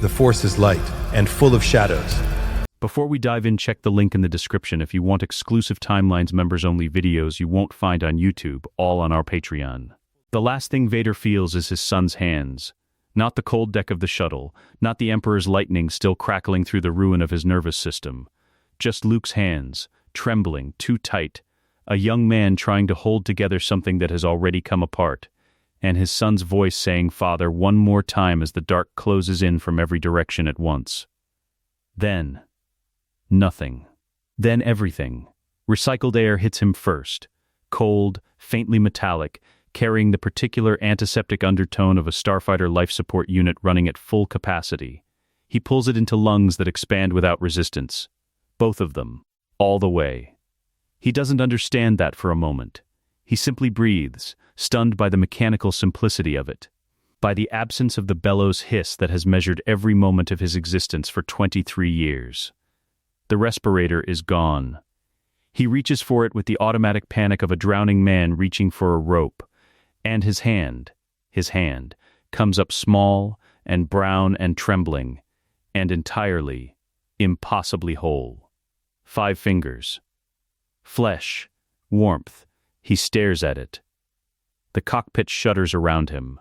The Force is light and full of shadows. Before we dive in, check the link in the description if you want exclusive Timelines members-only videos you won't find on YouTube, all on our Patreon. The last thing Vader feels is his son's hands. Not the cold deck of the shuttle, not the Emperor's lightning still crackling through the ruin of his nervous system. Just Luke's hands, trembling, too tight, a young man trying to hold together something that has already come apart, and his son's voice saying "Father" one more time as the dark closes in from every direction at once. Then, nothing. Then everything. Recycled air hits him first, cold, faintly metallic, carrying the particular antiseptic undertone of a starfighter life support unit running at full capacity. He pulls it into lungs that expand without resistance. Both of them. All the way. He doesn't understand that for a moment. He simply breathes, stunned by the mechanical simplicity of it. By the absence of the bellows hiss that has measured every moment of his existence for 23 years. The respirator is gone. He reaches for it with the automatic panic of a drowning man reaching for a rope. And his hand, comes up small and brown and trembling, and entirely, impossibly whole. 5 fingers. Flesh, warmth, he stares at it. The cockpit shudders around him.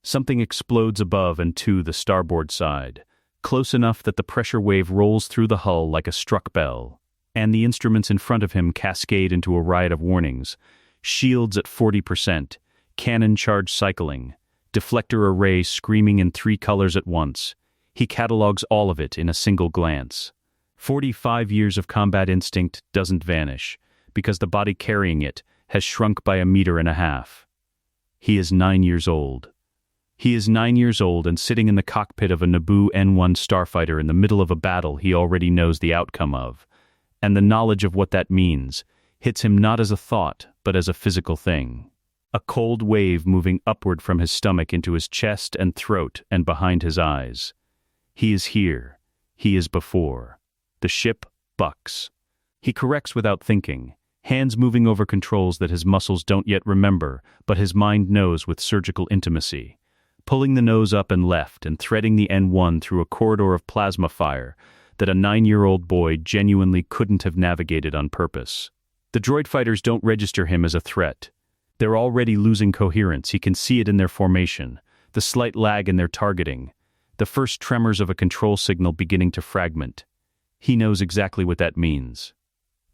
Something explodes above and to the starboard side, close enough that the pressure wave rolls through the hull like a struck bell, and the instruments in front of him cascade into a riot of warnings. Shields at 40%. Cannon charge cycling, deflector array screaming in 3 colors at once. He catalogs all of it in a single glance. 45 years of combat instinct doesn't vanish, because the body carrying it has shrunk by 1.5 meters. He is 9 years old. He is 9 years old and sitting in the cockpit of a Naboo N1 starfighter in the middle of a battle he already knows the outcome of. And the knowledge of what that means hits him not as a thought, but as a physical thing. A cold wave moving upward from his stomach into his chest and throat and behind his eyes. He is here. He is before. The ship bucks. He corrects without thinking, hands moving over controls that his muscles don't yet remember, but his mind knows with surgical intimacy. Pulling the nose up and left and threading the N1 through a corridor of plasma fire that a 9-year-old boy genuinely couldn't have navigated on purpose. The droid fighters don't register him as a threat. They're already losing coherence. He can see it in their formation, the slight lag in their targeting, the first tremors of a control signal beginning to fragment. He knows exactly what that means.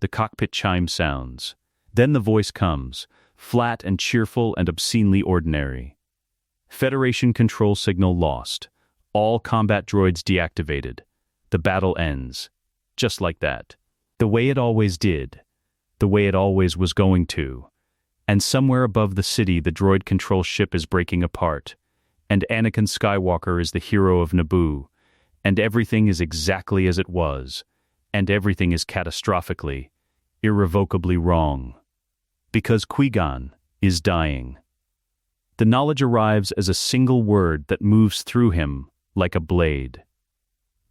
The cockpit chime sounds. Then the voice comes, flat and cheerful and obscenely ordinary. Federation control signal lost. All combat droids deactivated. The battle ends. Just like that. The way it always did. The way it always was going to. And somewhere above the city the droid control ship is breaking apart, and Anakin Skywalker is the hero of Naboo, and everything is exactly as it was, and everything is catastrophically, irrevocably wrong. Because Qui-Gon is dying. The knowledge arrives as a single word that moves through him like a blade.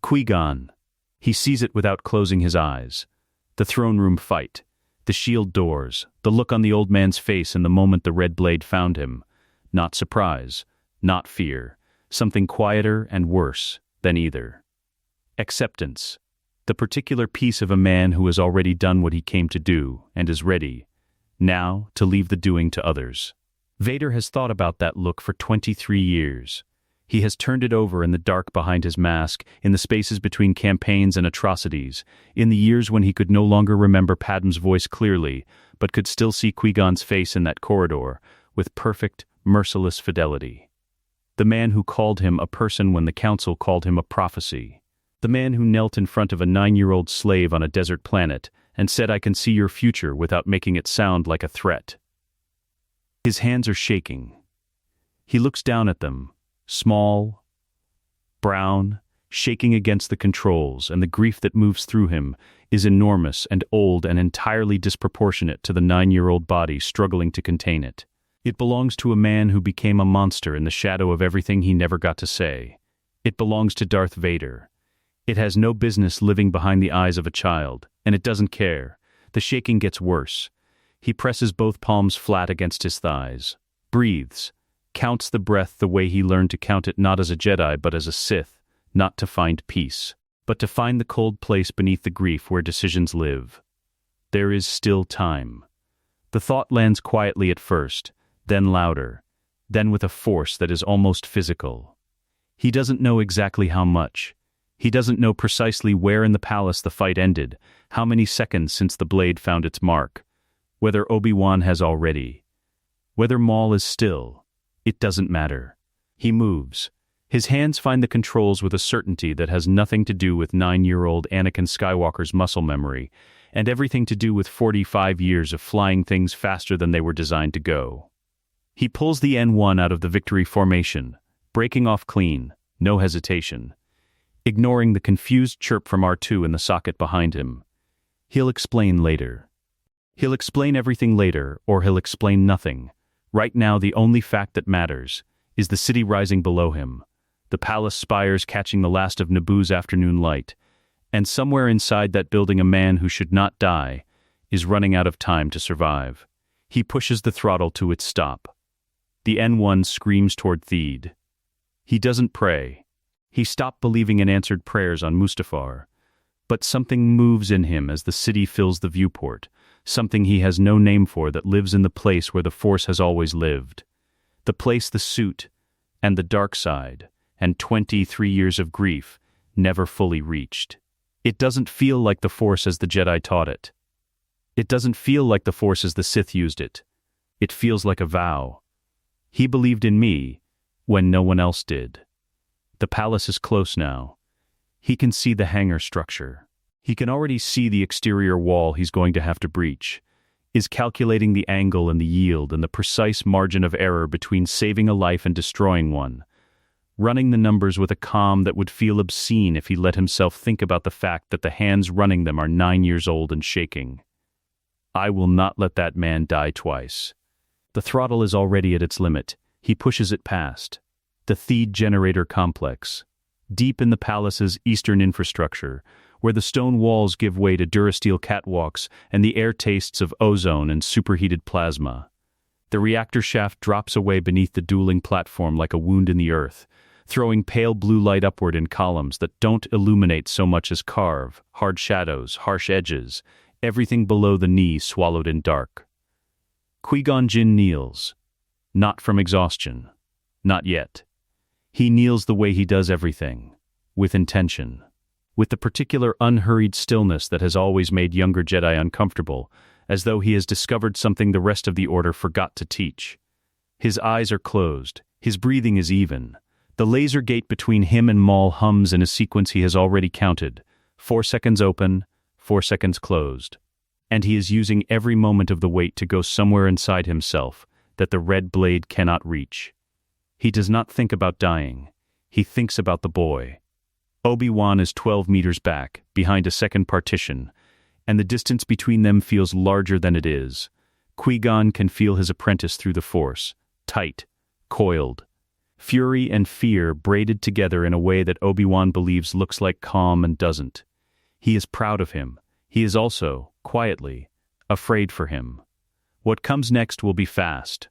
Qui-Gon. He sees it without closing his eyes. The throne room fight. The shield doors, the look on the old man's face in the moment the red blade found him. Not surprise, not fear, something quieter and worse than either. Acceptance. The particular piece of a man who has already done what he came to do and is ready, now, to leave the doing to others. Vader has thought about that look for 23 years. He has turned it over in the dark behind his mask, in the spaces between campaigns and atrocities, in the years when he could no longer remember Padmé's voice clearly, but could still see Qui-Gon's face in that corridor, with perfect, merciless fidelity. The man who called him a person when the Council called him a prophecy. The man who knelt in front of a 9-year-old slave on a desert planet and said, "I can see your future," without making it sound like a threat. His hands are shaking. He looks down at them. Small, brown, shaking against the controls, and the grief that moves through him is enormous and old and entirely disproportionate to the 9-year-old body struggling to contain it. It belongs to a man who became a monster in the shadow of everything he never got to say. It belongs to Darth Vader. It has no business living behind the eyes of a child, and it doesn't care. The shaking gets worse. He presses both palms flat against his thighs, breathes, counts the breath the way he learned to count it not as a Jedi but as a Sith, not to find peace, but to find the cold place beneath the grief where decisions live. There is still time. The thought lands quietly at first, then louder, then with a force that is almost physical. He doesn't know exactly how much. He doesn't know precisely where in the palace the fight ended, how many seconds since the blade found its mark, whether Obi-Wan has already. Whether Maul is still. It doesn't matter. He moves. His hands find the controls with a certainty that has nothing to do with 9-year-old Anakin Skywalker's muscle memory, and everything to do with 45 years of flying things faster than they were designed to go. He pulls the N1 out of the victory formation, breaking off clean, no hesitation, ignoring the confused chirp from R2 in the socket behind him. He'll explain later. He'll explain everything later, or he'll explain nothing. Right now the only fact that matters is the city rising below him, the palace spires catching the last of Naboo's afternoon light, and somewhere inside that building a man who should not die is running out of time to survive. He pushes the throttle to its stop. The N1 screams toward Theed. He doesn't pray. He stopped believing in answered prayers on Mustafar. But something moves in him as the city fills the viewport, something he has no name for that lives in the place where the Force has always lived. The place the suit, and the dark side, and 23 years of grief never fully reached. It doesn't feel like the Force as the Jedi taught it. It doesn't feel like the Force as the Sith used it. It feels like a vow. He believed in me when no one else did. The palace is close now. He can see the hangar structure. He can already see the exterior wall he's going to have to breach, is calculating the angle and the yield and the precise margin of error between saving a life and destroying one, running the numbers with a calm that would feel obscene if he let himself think about the fact that the hands running them are 9 years old and shaking. I will not let that man die twice. The throttle is already at its limit. He pushes it past. The Theed generator complex, deep in the palace's eastern infrastructure, where the stone walls give way to durasteel catwalks and the air tastes of ozone and superheated plasma. The reactor shaft drops away beneath the dueling platform like a wound in the earth, throwing pale blue light upward in columns that don't illuminate so much as carve, hard shadows, harsh edges, everything below the knee swallowed in dark. Qui-Gon Jinn kneels. Not from exhaustion. Not yet. He kneels the way he does everything, with intention, with the particular unhurried stillness that has always made younger Jedi uncomfortable, as though he has discovered something the rest of the Order forgot to teach. His eyes are closed, his breathing is even. The laser gate between him and Maul hums in a sequence he has already counted, 4 seconds open, 4 seconds closed. And he is using every moment of the wait to go somewhere inside himself that the red blade cannot reach. He does not think about dying. He thinks about the boy. Obi-Wan is 12 meters back, behind a second partition, and the distance between them feels larger than it is. Qui-Gon can feel his apprentice through the Force, tight, coiled. Fury and fear braided together in a way that Obi-Wan believes looks like calm and doesn't. He is proud of him. He is also, quietly, afraid for him. What comes next will be fast.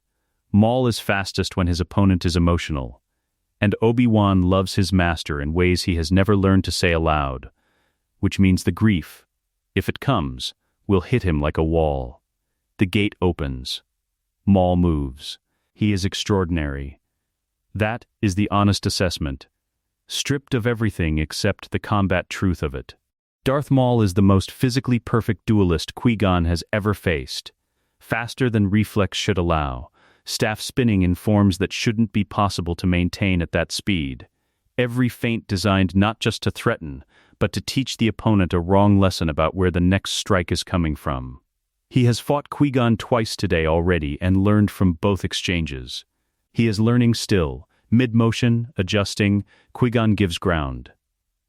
Maul is fastest when his opponent is emotional, and Obi-Wan loves his master in ways he has never learned to say aloud, which means the grief, if it comes, will hit him like a wall. The gate opens. Maul moves. He is extraordinary. That is the honest assessment, stripped of everything except the combat truth of it. Darth Maul is the most physically perfect duelist Qui-Gon has ever faced. Faster than reflex should allow, staff spinning in forms that shouldn't be possible to maintain at that speed. Every feint designed not just to threaten, but to teach the opponent a wrong lesson about where the next strike is coming from. He has fought Qui-Gon twice today already and learned from both exchanges. He is learning still, mid-motion, adjusting. Qui-Gon gives ground.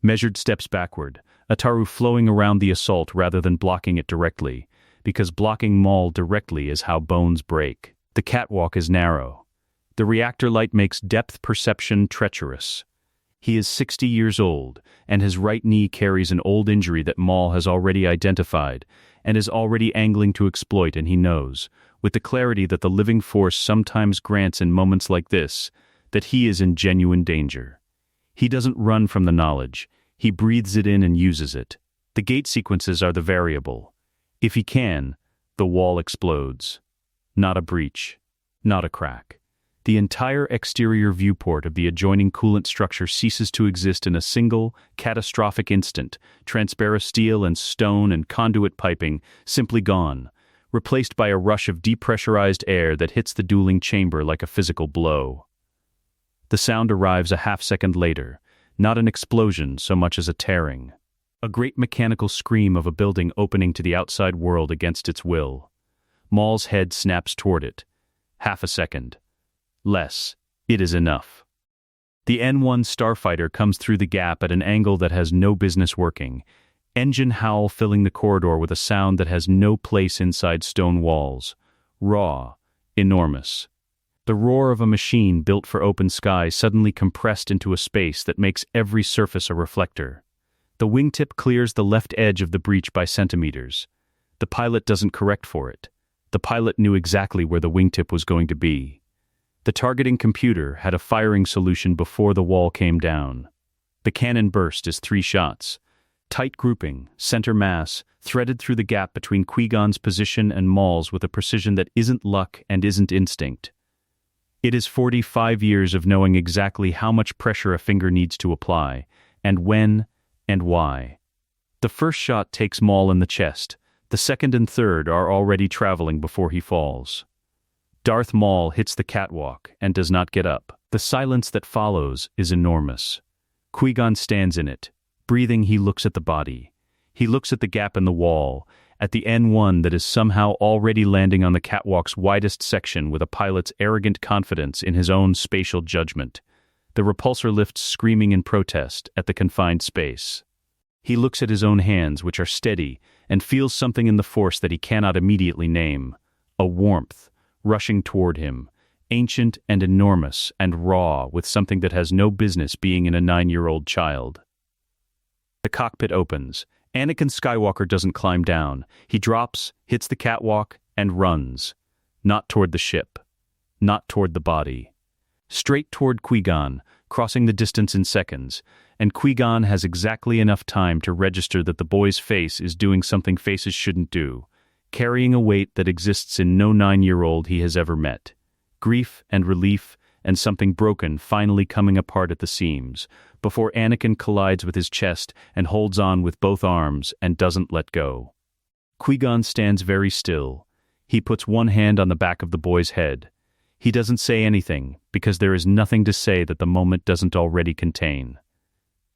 Measured steps backward, Ataru flowing around the assault rather than blocking it directly, because blocking Maul directly is how bones break. The catwalk is narrow. The reactor light makes depth perception treacherous. He is 60 years old, and his right knee carries an old injury that Maul has already identified, and is already angling to exploit, and he knows, with the clarity that the living Force sometimes grants in moments like this, that he is in genuine danger. He doesn't run from the knowledge. He breathes it in and uses it. The gate sequences are the variable. If he can, the wall explodes. Not a breach. Not a crack. The entire exterior viewport of the adjoining coolant structure ceases to exist in a single, catastrophic instant, transparent steel and stone and conduit piping simply gone, replaced by a rush of depressurized air that hits the dueling chamber like a physical blow. The sound arrives a half-second later, not an explosion so much as a tearing. A great mechanical scream of a building opening to the outside world against its will. Maul's head snaps toward it. Half a second. Less. It is enough. The N-1 starfighter comes through the gap at an angle that has no business working, engine howl filling the corridor with a sound that has no place inside stone walls. Raw. Enormous. The roar of a machine built for open sky suddenly compressed into a space that makes every surface a reflector. The wingtip clears the left edge of the breach by centimeters. The pilot doesn't correct for it. The pilot knew exactly where the wingtip was going to be. The targeting computer had a firing solution before the wall came down. The cannon burst as 3 shots. Tight grouping, center mass, threaded through the gap between Qui-Gon's position and Maul's with a precision that isn't luck and isn't instinct. It is 45 years of knowing exactly how much pressure a finger needs to apply, and when, and why. The first shot takes Maul in the chest. The second and third are already traveling before he falls. Darth Maul hits the catwalk and does not get up. The silence that follows is enormous. Qui-Gon stands in it. Breathing, he looks at the body. He looks at the gap in the wall, at the N-1 that is somehow already landing on the catwalk's widest section with a pilot's arrogant confidence in his own spatial judgment. The repulsor lifts screaming in protest at the confined space. He looks at his own hands, which are steady, and feels something in the force that he cannot immediately name. A warmth, rushing toward him, ancient and enormous and raw with something that has no business being in a 9-year-old child. The cockpit opens. Anakin Skywalker doesn't climb down. He drops, hits the catwalk, and runs. Not toward the ship. Not toward the body. Straight toward Qui-Gon, crossing the distance in seconds, and Qui-Gon has exactly enough time to register that the boy's face is doing something faces shouldn't do, carrying a weight that exists in no 9-year-old he has ever met. Grief and relief and something broken finally coming apart at the seams, before Anakin collides with his chest and holds on with both arms and doesn't let go. Qui-Gon stands very still. He puts one hand on the back of the boy's head. He doesn't say anything, because there is nothing to say that the moment doesn't already contain.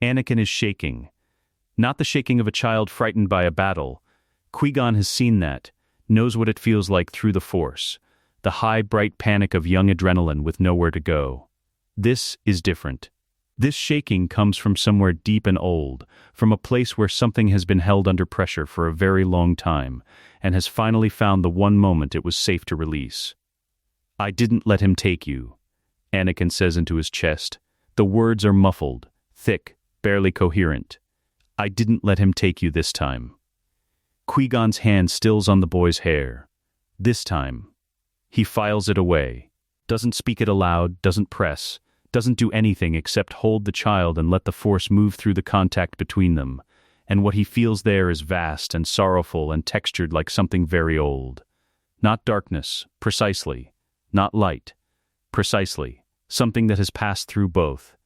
Anakin is shaking. Not the shaking of a child frightened by a battle. Qui-Gon has seen that, knows what it feels like through the Force. The high, bright panic of young adrenaline with nowhere to go. This is different. This shaking comes from somewhere deep and old, from a place where something has been held under pressure for a very long time, and has finally found the one moment it was safe to release. "I didn't let him take you," Anakin says into his chest. The words are muffled, thick, barely coherent. "I didn't let him take you this time." Qui-Gon's hand stills on the boy's hair. This time. He files it away. Doesn't speak it aloud, doesn't press, doesn't do anything except hold the child and let the Force move through the contact between them, and what he feels there is vast and sorrowful and textured like something very old. Not darkness, precisely. Not light, precisely. Something that has passed through both,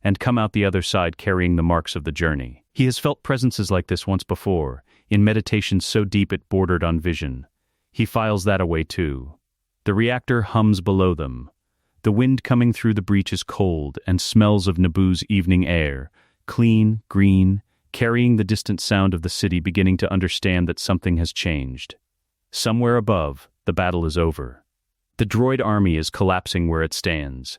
and come out the other side carrying the marks of the journey. He has felt presences like this once before, in meditation so deep it bordered on vision. He files that away too. The reactor hums below them. The wind coming through the breach is cold and smells of Naboo's evening air, clean, green, carrying the distant sound of the city beginning to understand that something has changed. Somewhere above, the battle is over. The droid army is collapsing where it stands.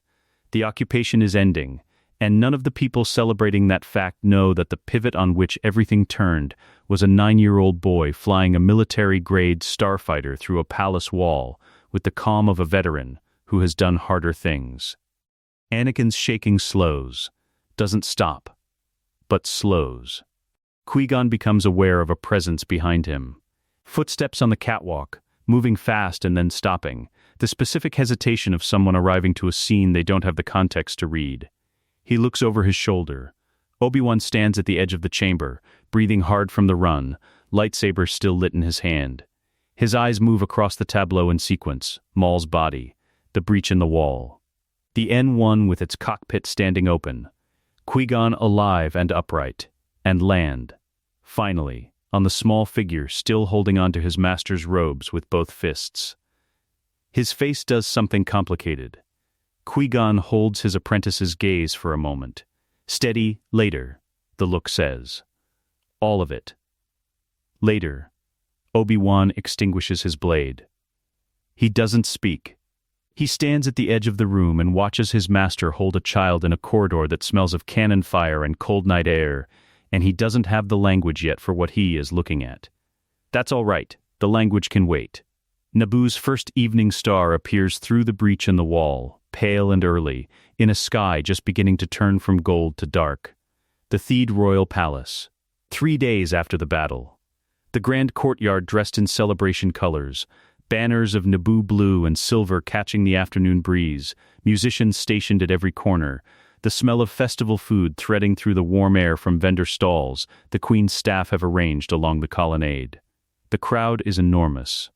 The occupation is ending, and none of the people celebrating that fact know that the pivot on which everything turned was a 9-year-old boy flying a military-grade starfighter through a palace wall with the calm of a veteran who has done harder things. Anakin's shaking slows, doesn't stop, but slows. Qui-Gon becomes aware of a presence behind him. Footsteps on the catwalk, moving fast and then stopping, the specific hesitation of someone arriving to a scene they don't have the context to read. He looks over his shoulder. Obi-Wan stands at the edge of the chamber, breathing hard from the run, lightsaber still lit in his hand. His eyes move across the tableau in sequence: Maul's body, the breach in the wall, the N1 with its cockpit standing open, Qui-Gon alive and upright, and land, finally, on the small figure still holding onto his master's robes with both fists. His face does something complicated. Qui-Gon holds his apprentice's gaze for a moment. Steady, later, the look says. All of it. Later, Obi-Wan extinguishes his blade. He doesn't speak. He stands at the edge of the room and watches his master hold a child in a corridor that smells of cannon fire and cold night air, and he doesn't have the language yet for what he is looking at. That's all right, the language can wait. Naboo's first evening star appears through the breach in the wall, pale and early, in a sky just beginning to turn from gold to dark. The Theed Royal Palace. 3 days after the battle. The grand courtyard dressed in celebration colors, banners of Naboo blue and silver catching the afternoon breeze, musicians stationed at every corner, the smell of festival food threading through the warm air from vendor stalls the Queen's staff have arranged along the colonnade. The crowd is enormous.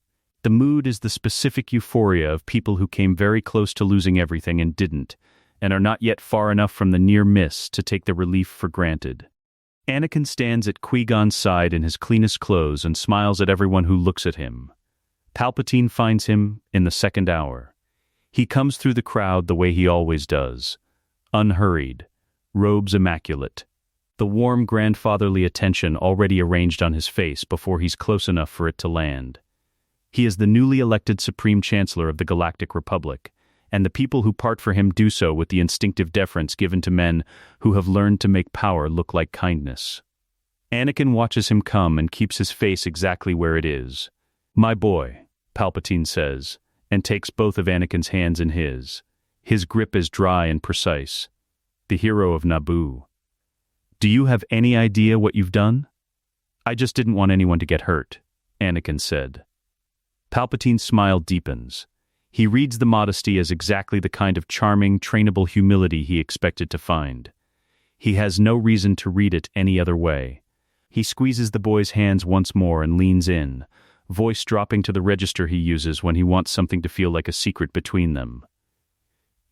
The mood is the specific euphoria of people who came very close to losing everything and didn't, and are not yet far enough from the near miss to take the relief for granted. Anakin stands at Qui-Gon's side in his cleanest clothes and smiles at everyone who looks at him. Palpatine finds him in the second hour. He comes through the crowd the way he always does, unhurried, robes immaculate, the warm grandfatherly attention already arranged on his face before he's close enough for it to land. He is the newly elected Supreme Chancellor of the Galactic Republic, and the people who part for him do so with the instinctive deference given to men who have learned to make power look like kindness. Anakin watches him come and keeps his face exactly where it is. "My boy," Palpatine says, and takes both of Anakin's hands in his. His grip is dry and precise. The hero of Naboo. "Do you have any idea what you've done?" "I just didn't want anyone to get hurt," Anakin said. Palpatine's smile deepens. He reads the modesty as exactly the kind of charming, trainable humility he expected to find. He has no reason to read it any other way. He squeezes the boy's hands once more and leans in, voice dropping to the register he uses when he wants something to feel like a secret between them.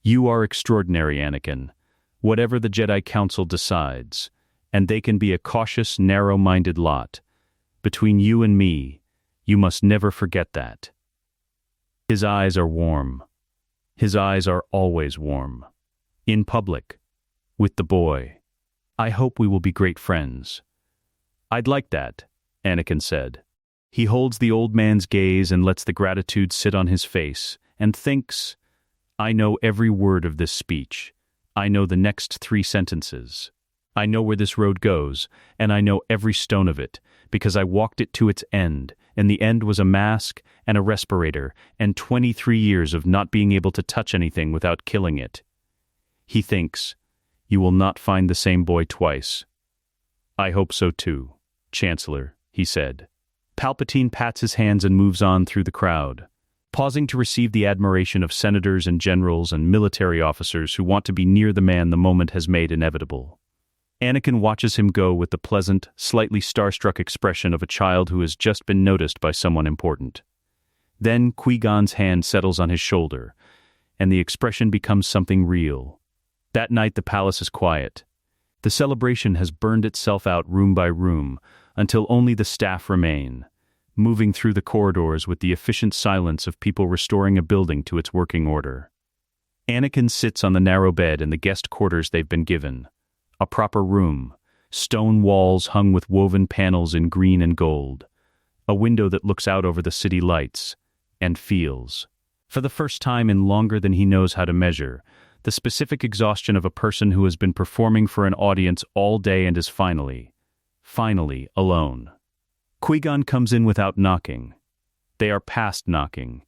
"You are extraordinary, Anakin, whatever the Jedi Council decides, and they can be a cautious, narrow-minded lot. Between you and me, you must never forget that." His eyes are warm. His eyes are always warm. In public. With the boy. "I hope we will be great friends." "I'd like that," Anakin said. He holds the old man's gaze and lets the gratitude sit on his face, and thinks, "I know every word of this speech. I know the next 3 sentences. I know where this road goes, and I know every stone of it, because I walked it to its end, and the end was a mask and a respirator and 23 years of not being able to touch anything without killing it." He thinks, "You will not find the same boy twice." "I hope so too, Chancellor," he said. Palpatine pats his hands and moves on through the crowd, pausing to receive the admiration of senators and generals and military officers who want to be near the man the moment has made inevitable. Anakin watches him go with the pleasant, slightly starstruck expression of a child who has just been noticed by someone important. Then Qui-Gon's hand settles on his shoulder, and the expression becomes something real. That night the palace is quiet. The celebration has burned itself out room by room, until only the staff remain, moving through the corridors with the efficient silence of people restoring a building to its working order. Anakin sits on the narrow bed in the guest quarters they've been given. A proper room, stone walls hung with woven panels in green and gold, a window that looks out over the city lights, and feels, for the first time in longer than he knows how to measure, the specific exhaustion of a person who has been performing for an audience all day and is finally alone. Qui-Gon comes in without knocking. They are past knocking.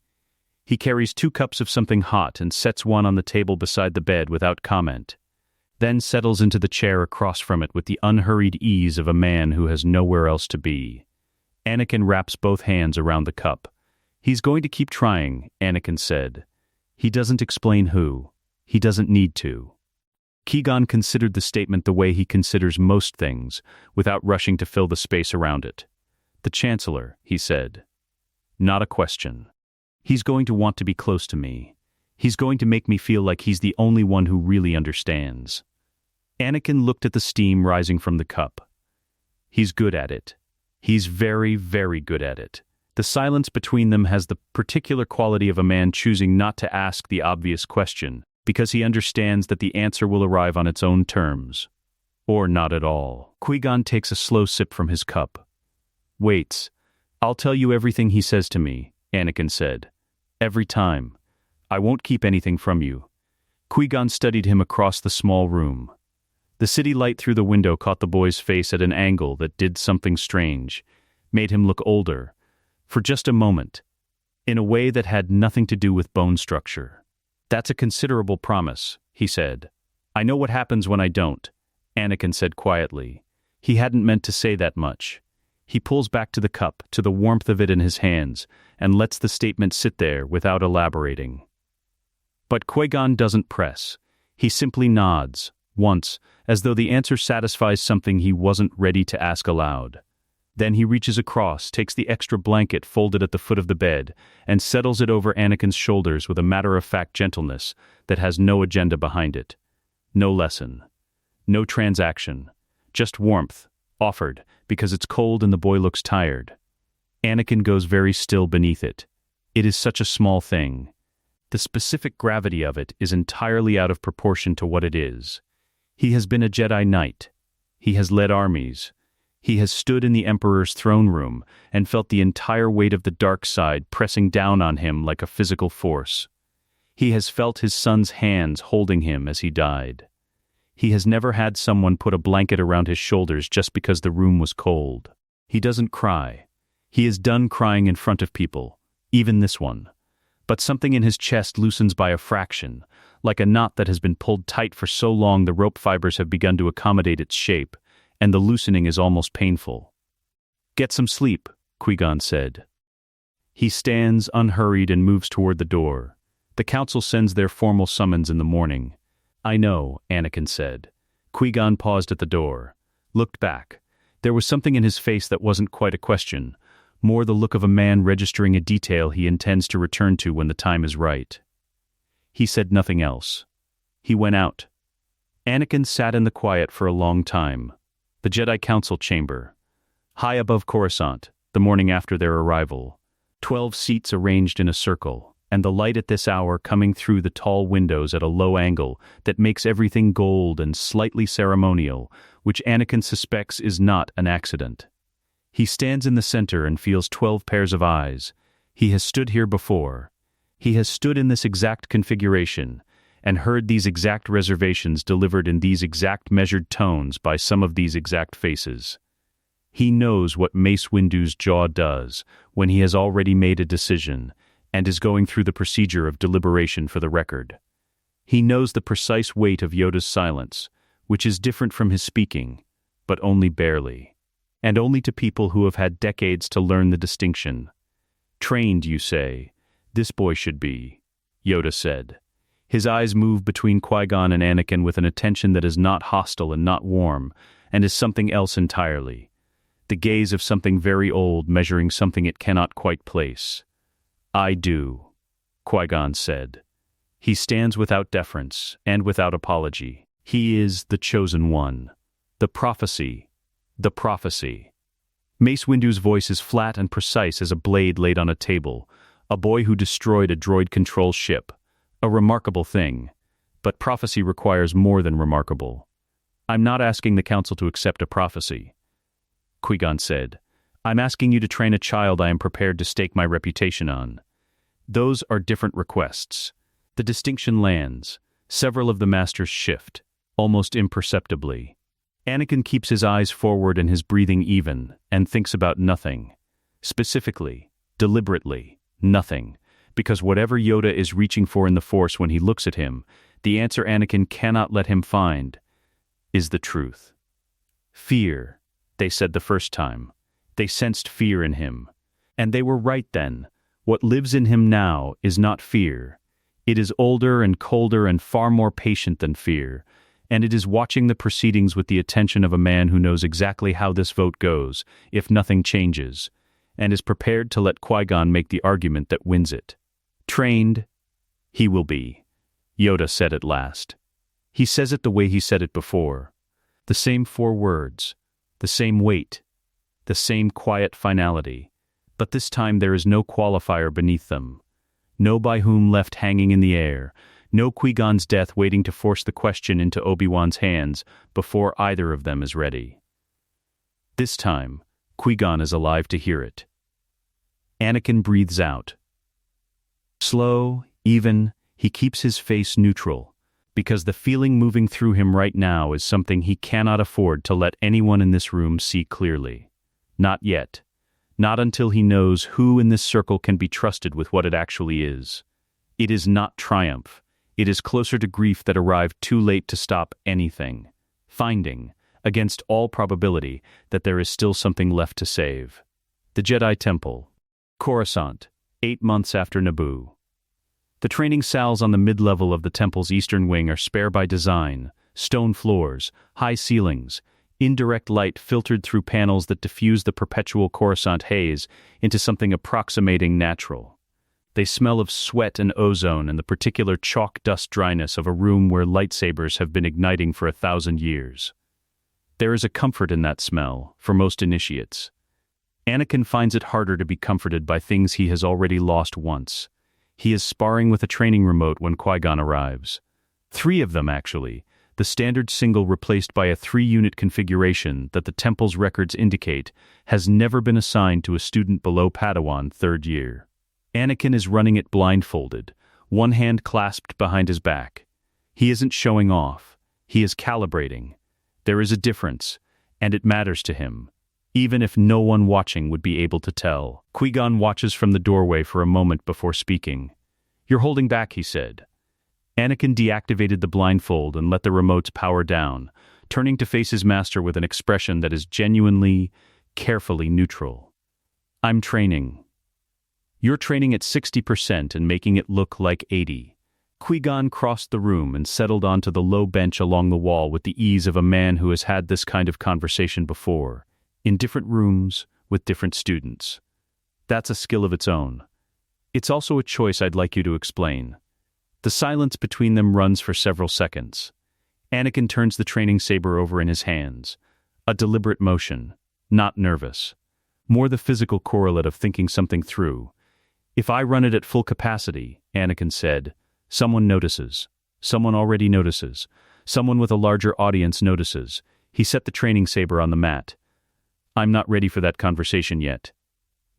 He carries 2 cups of something hot and sets one on the table beside the bed without comment, then settles into the chair across from it with the unhurried ease of a man who has nowhere else to be. Anakin wraps both hands around the cup. "He's going to keep trying," Anakin said. "He doesn't explain who. He doesn't need to." Qui-Gon considered the statement the way he considers most things, without rushing to fill the space around it. "The Chancellor," he said. "Not a question. He's going to want to be close to me. He's going to make me feel like he's the only one who really understands." Anakin looked at the steam rising from the cup. He's good at it. He's very, very good at it. The silence between them has the particular quality of a man choosing not to ask the obvious question, because he understands that the answer will arrive on its own terms. Or not at all. Qui-Gon takes a slow sip from his cup. "Waits. I'll tell you everything he says to me," Anakin said. "Every time. I won't keep anything from you." Qui-Gon studied him across the small room. The city light through the window caught the boy's face at an angle that did something strange, made him look older, for just a moment, in a way that had nothing to do with bone structure. "That's a considerable promise," he said. "I know what happens when I don't," Anakin said quietly. He hadn't meant to say that much. He pulls back to the cup, to the warmth of it in his hands, and lets the statement sit there without elaborating. But Qui-Gon doesn't press. He simply nods, once, as though the answer satisfies something he wasn't ready to ask aloud. Then he reaches across, takes the extra blanket folded at the foot of the bed, and settles it over Anakin's shoulders with a matter-of-fact gentleness that has no agenda behind it. No lesson. No transaction. Just warmth, offered, because it's cold and the boy looks tired. Anakin goes very still beneath it. It is such a small thing. The specific gravity of it is entirely out of proportion to what it is. He has been a Jedi Knight. He has led armies. He has stood in the Emperor's throne room and felt the entire weight of the dark side pressing down on him like a physical force. He has felt his son's hands holding him as he died. He has never had someone put a blanket around his shoulders just because the room was cold. He doesn't cry. He is done crying in front of people, even this one. But something in his chest loosens by a fraction, like a knot that has been pulled tight for so long the rope fibers have begun to accommodate its shape, and the loosening is almost painful. "Get some sleep," Qui-Gon said. He stands, unhurried, and moves toward the door. The council sends their formal summons in the morning. "I know," Anakin said. Qui-Gon paused at the door, looked back. There was something in his face that wasn't quite a question, more the look of a man registering a detail he intends to return to when the time is right. He said nothing else. He went out. Anakin sat in the quiet for a long time. The Jedi Council chamber. High above Coruscant, the morning after their arrival. 12 seats arranged in a circle, and the light at this hour coming through the tall windows at a low angle that makes everything gold and slightly ceremonial, which Anakin suspects is not an accident. He stands in the center and feels 12 pairs of eyes. He has stood here before. He has stood in this exact configuration, and heard these exact reservations delivered in these exact measured tones by some of these exact faces. He knows what Mace Windu's jaw does when he has already made a decision and is going through the procedure of deliberation for the record. He knows the precise weight of Yoda's silence, which is different from his speaking, but only barely. And only to people who have had decades to learn the distinction. "Trained, you say. This boy should be," Yoda said. His eyes move between Qui-Gon and Anakin with an attention that is not hostile and not warm, and is something else entirely. The gaze of something very old measuring something it cannot quite place. "I do," Qui-Gon said. He stands without deference, and without apology. He is the chosen one. The prophecy. The prophecy. Mace Windu's voice is flat and precise as a blade laid on a table. A boy who destroyed a droid control ship. A remarkable thing. But prophecy requires more than remarkable. "I'm not asking the council to accept a prophecy," Qui-Gon said. "I'm asking you to train a child I am prepared to stake my reputation on. Those are different requests." The distinction lands. Several of the masters shift, almost imperceptibly. Anakin keeps his eyes forward and his breathing even, and thinks about nothing. Specifically, deliberately, nothing. Because whatever Yoda is reaching for in the Force when he looks at him, the answer Anakin cannot let him find, is the truth. Fear, they said the first time. They sensed fear in him. And they were right then. What lives in him now is not fear. It is older and colder and far more patient than fear, and it is watching the proceedings with the attention of a man who knows exactly how this vote goes, if nothing changes, and is prepared to let Qui-Gon make the argument that wins it. Trained, he will be, Yoda said at last. He says it the way he said it before. The same 4 words, the same weight, the same quiet finality, but this time there is no qualifier beneath them. No by whom left hanging in the air, no Qui-Gon's death waiting to force the question into Obi-Wan's hands before either of them is ready. This time, Qui-Gon is alive to hear it. Anakin breathes out. Slow, even, he keeps his face neutral, because the feeling moving through him right now is something he cannot afford to let anyone in this room see clearly. Not yet. Not until he knows who in this circle can be trusted with what it actually is. It is not triumph. It is closer to grief that arrived too late to stop anything. Finding, against all probability, that there is still something left to save. The Jedi Temple. Coruscant, 8 months after Naboo. The training cells on the mid-level of the temple's eastern wing are spare by design, stone floors, high ceilings, indirect light filtered through panels that diffuse the perpetual Coruscant haze into something approximating natural. They smell of sweat and ozone and the particular chalk dust dryness of a room where lightsabers have been igniting for 1,000 years. There is a comfort in that smell, for most initiates. Anakin finds it harder to be comforted by things he has already lost once. He is sparring with a training remote when Qui-Gon arrives. 3 of them, actually, the standard single replaced by a 3-unit configuration that the temple's records indicate has never been assigned to a student below Padawan 3rd year. Anakin is running it blindfolded, one hand clasped behind his back. He isn't showing off. He is calibrating. There is a difference, and it matters to him, even if no one watching would be able to tell. Qui-Gon watches from the doorway for a moment before speaking. "You're holding back," he said. Anakin deactivated the blindfold and let the remote's power down, turning to face his master with an expression that is genuinely, carefully neutral. "I'm training." "You're training at 60% and making it look like 80. Qui-Gon crossed the room and settled onto the low bench along the wall with the ease of a man who has had this kind of conversation before, in different rooms, with different students. That's a skill of its own. It's also a choice I'd like you to explain. The silence between them runs for several seconds. Anakin turns the training saber over in his hands. A deliberate motion, not nervous. More the physical correlate of thinking something through. "If I run it at full capacity," Anakin said, "someone notices. Someone already notices. Someone with a larger audience notices." He set the training saber on the mat. "I'm not ready for that conversation yet."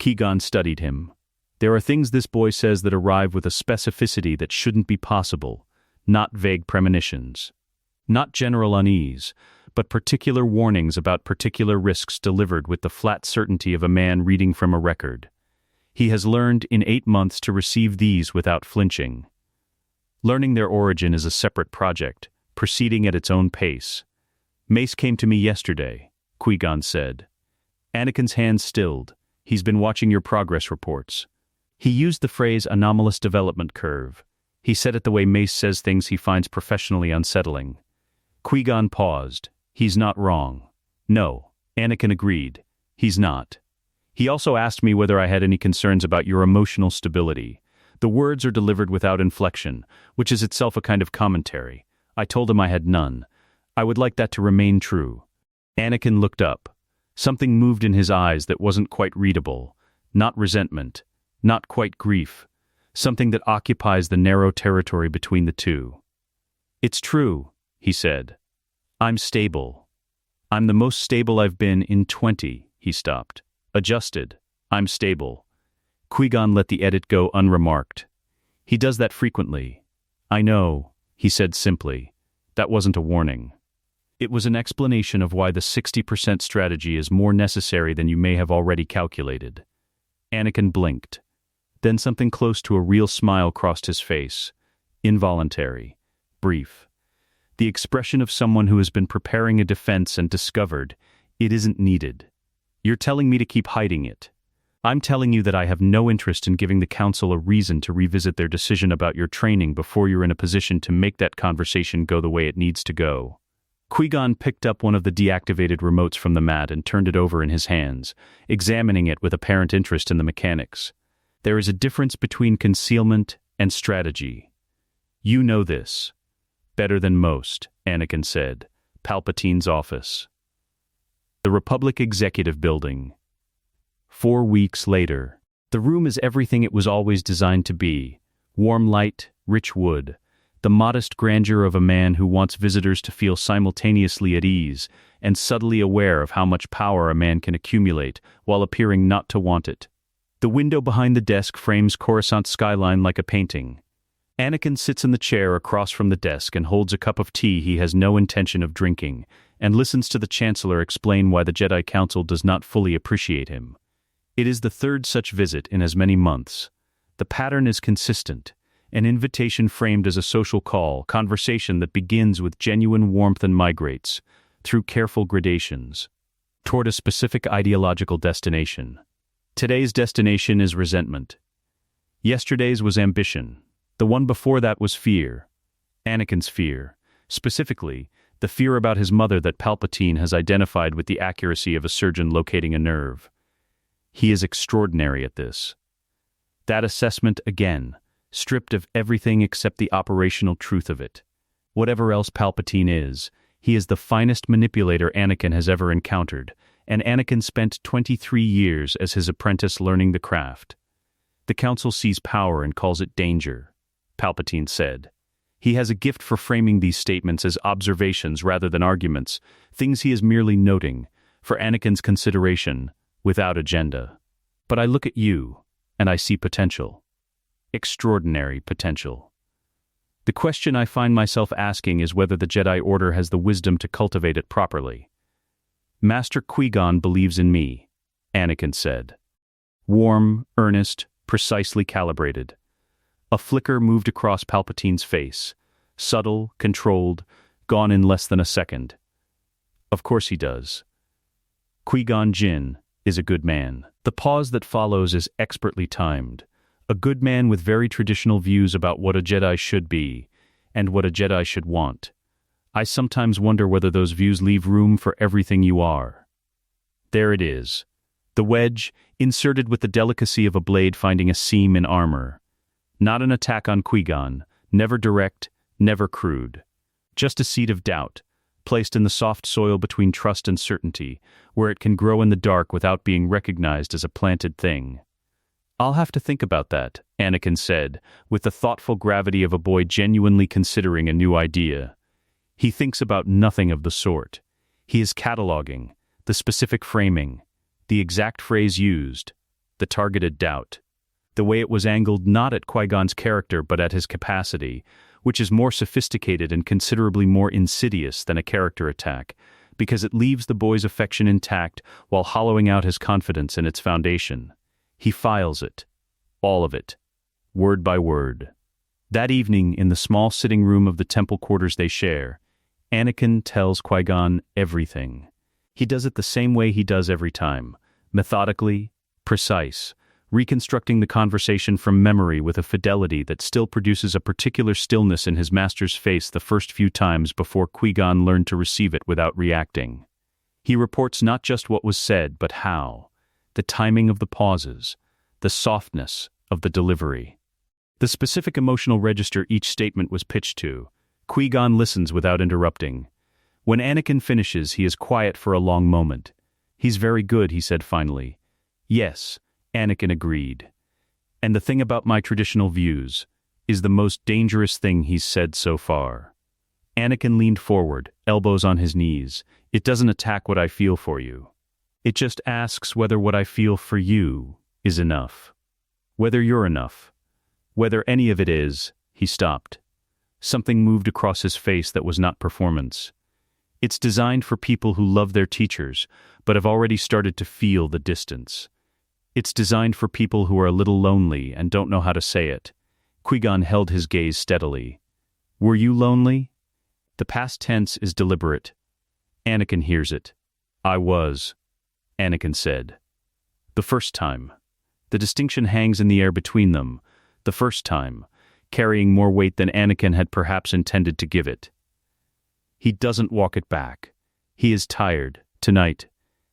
Qui-Gon studied him. There are things this boy says that arrive with a specificity that shouldn't be possible, not vague premonitions. Not general unease, but particular warnings about particular risks delivered with the flat certainty of a man reading from a record. He has learned in 8 months to receive these without flinching. Learning their origin is a separate project, proceeding at its own pace. "Mace came to me yesterday," Qui-Gon said. Anakin's hands stilled. "He's been watching your progress reports." He used the phrase anomalous development curve. He said it the way Mace says things he finds professionally unsettling. Qui-Gon paused. "He's not wrong." "No," Anakin agreed. "He's not." He also asked me whether I had any concerns about your emotional stability. The words are delivered without inflection, which is itself a kind of commentary. I told him I had none. I would like that to remain true. Anakin looked up. Something moved in his eyes that wasn't quite readable. Not resentment. Not quite grief. Something that occupies the narrow territory between the two. "It's true," he said. "I'm stable. I'm the most stable I've been in 20, he stopped. Adjusted. I'm stable. Qui-Gon let the edit go unremarked. He does that frequently. I know, he said simply. That wasn't a warning. It was an explanation of why the 60% strategy is more necessary than you may have already calculated. Anakin blinked. Then something close to a real smile crossed his face. Involuntary. Brief. The expression of someone who has been preparing a defense and discovered it isn't needed. You're telling me to keep hiding it. I'm telling you that I have no interest in giving the Council a reason to revisit their decision about your training before you're in a position to make that conversation go the way it needs to go. Qui-Gon picked up one of the deactivated remotes from the mat and turned it over in his hands, examining it with apparent interest in the mechanics. There is a difference between concealment and strategy. You know this. Better than most, Anakin said. Palpatine's office. The Republic Executive Building. 4 weeks later. The room is everything it was always designed to be. Warm light, rich wood. The modest grandeur of a man who wants visitors to feel simultaneously at ease and subtly aware of how much power a man can accumulate while appearing not to want it. The window behind the desk frames Coruscant's skyline like a painting. Anakin sits in the chair across from the desk and holds a cup of tea he has no intention of drinking, and listens to the Chancellor explain why the Jedi Council does not fully appreciate him. It is the third such visit in as many months. The pattern is consistent. An invitation framed as a social call, conversation that begins with genuine warmth and migrates, through careful gradations, toward a specific ideological destination. Today's destination is resentment. Yesterday's was ambition. The one before that was fear. Anakin's fear. Specifically, the fear about his mother that Palpatine has identified with the accuracy of a surgeon locating a nerve. He is extraordinary at this. That assessment, again, stripped of everything except the operational truth of it. Whatever else Palpatine is, he is the finest manipulator Anakin has ever encountered, and Anakin spent 23 years as his apprentice learning the craft. The Council sees power and calls it danger, Palpatine said. He has a gift for framing these statements as observations rather than arguments, things he is merely noting, for Anakin's consideration, without agenda. But I look at you, and I see potential. Extraordinary potential. The question I find myself asking is whether the Jedi Order has the wisdom to cultivate it properly. Master Qui-Gon believes in me, Anakin said. Warm, earnest, precisely calibrated. A flicker moved across Palpatine's face, subtle, controlled, gone in less than a second. Of course he does. Qui-Gon Jinn is a good man. The pause that follows is expertly timed. A good man with very traditional views about what a Jedi should be, and what a Jedi should want. I sometimes wonder whether those views leave room for everything you are. There it is. The wedge, inserted with the delicacy of a blade finding a seam in armor. Not an attack on Qui-Gon, never direct, never crude. Just a seed of doubt, placed in the soft soil between trust and certainty, where it can grow in the dark without being recognized as a planted thing. I'll have to think about that, Anakin said, with the thoughtful gravity of a boy genuinely considering a new idea. He thinks about nothing of the sort. He is cataloging, the specific framing, the exact phrase used, the targeted doubt. The way it was angled not at Qui-Gon's character but at his capacity, which is more sophisticated and considerably more insidious than a character attack, because it leaves the boy's affection intact while hollowing out his confidence in its foundation. He files it, all of it, word by word. That evening, in the small sitting room of the temple quarters they share, Anakin tells Qui-Gon everything. He does it the same way he does every time, methodically, precise, reconstructing the conversation from memory with a fidelity that still produces a particular stillness in his master's face the first few times before Qui-Gon learned to receive it without reacting. He reports not just what was said, but how. The timing of the pauses, the softness of the delivery. The specific emotional register each statement was pitched to. Qui-Gon listens without interrupting. When Anakin finishes, he is quiet for a long moment. He's very good, he said finally. Yes, Anakin agreed. And the thing about my traditional views is the most dangerous thing he's said so far. Anakin leaned forward, elbows on his knees. It doesn't attack what I feel for you. It just asks whether what I feel for you is enough. Whether you're enough. Whether any of it is. He stopped. Something moved across his face that was not performance. It's designed for people who love their teachers, but have already started to feel the distance. It's designed for people who are a little lonely and don't know how to say it. Qui-Gon held his gaze steadily. Were you lonely? The past tense is deliberate. Anakin hears it. I was, Anakin said. The first time. The distinction hangs in the air between them, the first time, carrying more weight than Anakin had perhaps intended to give it. He doesn't walk it back. He is tired, tonight,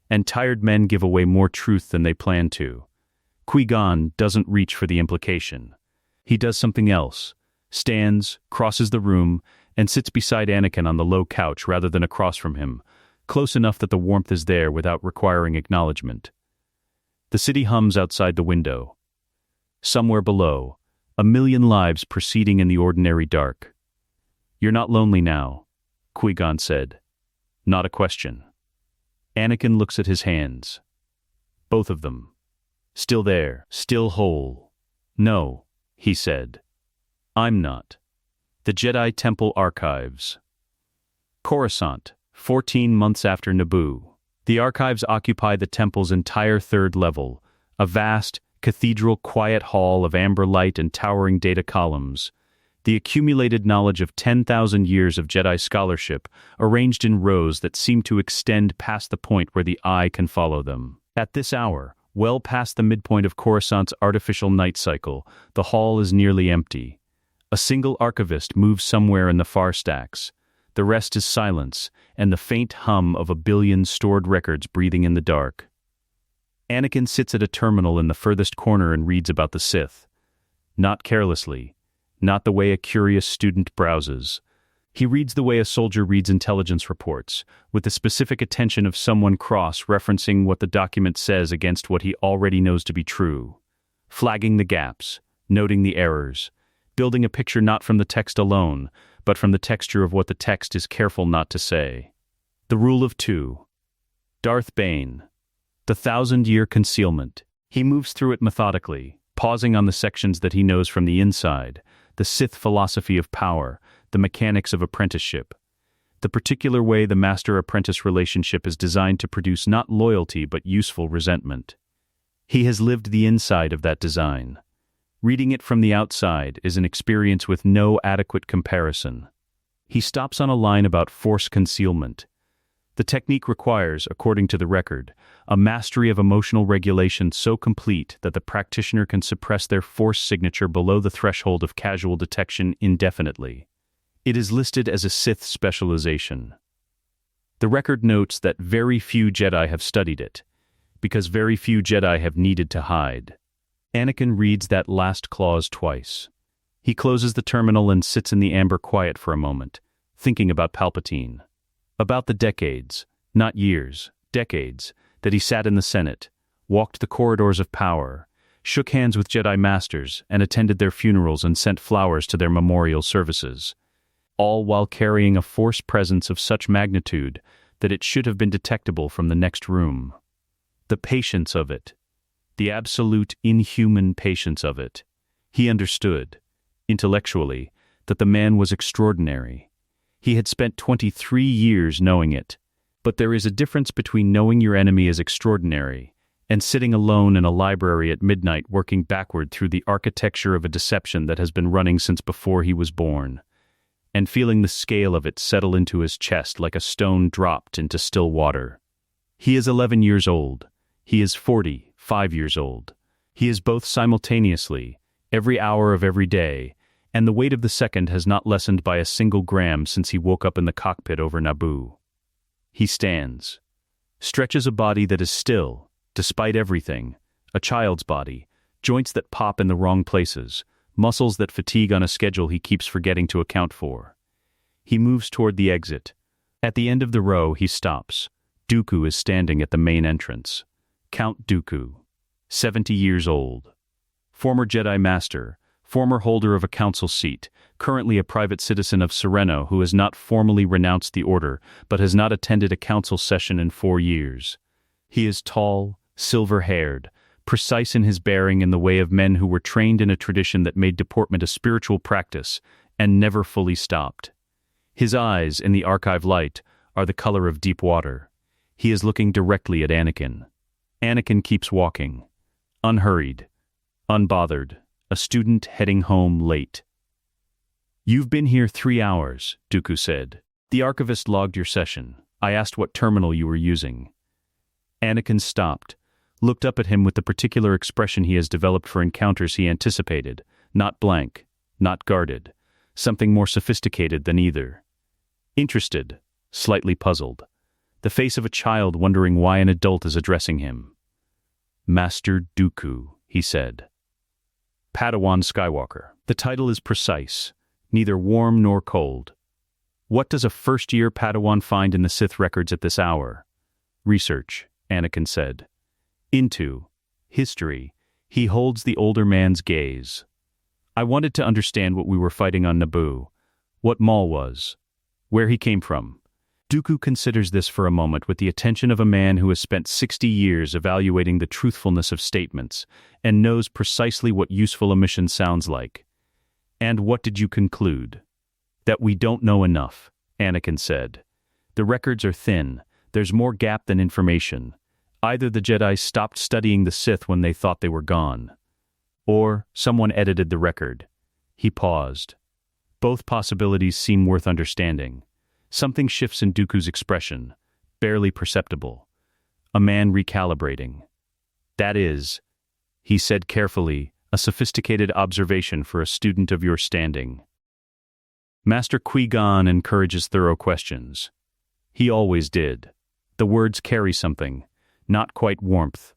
and tired men give away more truth than they plan to. Qui-Gon doesn't reach for the implication. He does something else, stands, crosses the room, and sits beside Anakin on the low couch rather than across from him, close enough that the warmth is there without requiring acknowledgement. The city hums outside the window. Somewhere below, a million lives proceeding in the ordinary dark. "You're not lonely now," Qui-Gon said. Not a question. Anakin looks at his hands. Both of them. Still there, still whole. "No," he said. "I'm not." The Jedi Temple Archives. Coruscant, 14 months after Naboo. The archives occupy the temple's entire third level, a vast, cathedral quiet hall of amber light and towering data columns, the accumulated knowledge of 10,000 years of Jedi scholarship arranged in rows that seem to extend past the point where the eye can follow them. At this hour, well past the midpoint of Coruscant's artificial night cycle, the hall is nearly empty. A single archivist moves somewhere in the far stacks. The rest is silence, and the faint hum of a billion stored records breathing in the dark. Anakin sits at a terminal in the furthest corner and reads about the Sith. Not carelessly, not the way a curious student browses. He reads the way a soldier reads intelligence reports, with the specific attention of someone cross-referencing what the document says against what he already knows to be true, flagging the gaps, noting the errors, building a picture not from the text alone, but from the texture of what the text is careful not to say. The Rule of Two. Darth Bane. The 1,000-Year Concealment. He moves through it methodically, pausing on the sections that he knows from the inside, the Sith philosophy of power, the mechanics of apprenticeship, the particular way the master-apprentice relationship is designed to produce not loyalty but useful resentment. He has lived the inside of that design. Reading it from the outside is an experience with no adequate comparison. He stops on a line about force concealment. The technique requires, according to the record, a mastery of emotional regulation so complete that the practitioner can suppress their force signature below the threshold of casual detection indefinitely. It is listed as a Sith specialization. The record notes that very few Jedi have studied it, because very few Jedi have needed to hide. Anakin reads that last clause twice. He closes the terminal and sits in the amber quiet for a moment, thinking about Palpatine. About the decades, not years, decades, that he sat in the Senate, walked the corridors of power, shook hands with Jedi Masters, and attended their funerals and sent flowers to their memorial services, all while carrying a force presence of such magnitude that it should have been detectable from the next room. The patience of it. The absolute inhuman patience of it. He understood, intellectually, that the man was extraordinary. He had spent 23 years knowing it. But there is a difference between knowing your enemy is extraordinary and sitting alone in a library at midnight working backward through the architecture of a deception that has been running since before he was born, and feeling the scale of it settle into his chest like a stone dropped into still water. He is 11 years old. He is 45 years old. He is both simultaneously, every hour of every day, and the weight of the second has not lessened by a single gram since he woke up in the cockpit over Naboo. He stands, stretches a body that is still, despite everything, a child's body, joints that pop in the wrong places, muscles that fatigue on a schedule he keeps forgetting to account for. He moves toward the exit. At the end of the row, he stops. Dooku is standing at the main entrance. Count Dooku, 70 years old. Former Jedi Master, former holder of a council seat, currently a private citizen of Sereno who has not formally renounced the order but has not attended a council session in 4 years. He is tall, silver-haired, precise in his bearing in the way of men who were trained in a tradition that made deportment a spiritual practice and never fully stopped. His eyes, in the archive light, are the color of deep water. He is looking directly at Anakin. Anakin keeps walking, unhurried, unbothered, a student heading home late. "You've been here 3 hours, Dooku said. The archivist logged your session. I asked what terminal you were using." Anakin stopped, looked up at him with the particular expression he has developed for encounters he anticipated, not blank, not guarded, something more sophisticated than either. Interested, slightly puzzled, the face of a child wondering why an adult is addressing him. Master Dooku, he said. Padawan Skywalker. The title is precise, neither warm nor cold. What does a first-year Padawan find in the Sith records at this hour? Research, Anakin said. Into history, he holds the older man's gaze. I wanted to understand what we were fighting on Naboo, what Maul was, where he came from. Dooku considers this for a moment with the attention of a man who has spent 60 years evaluating the truthfulness of statements and knows precisely what useful omission sounds like. And what did you conclude? That we don't know enough, Anakin said. The records are thin, there's more gap than information. Either the Jedi stopped studying the Sith when they thought they were gone, or someone edited the record. He paused. Both possibilities seem worth understanding. Something shifts in Dooku's expression, barely perceptible. A man recalibrating. That is, he said carefully, a sophisticated observation for a student of your standing. Master Qui-Gon encourages thorough questions. He always did. The words carry something, not quite warmth,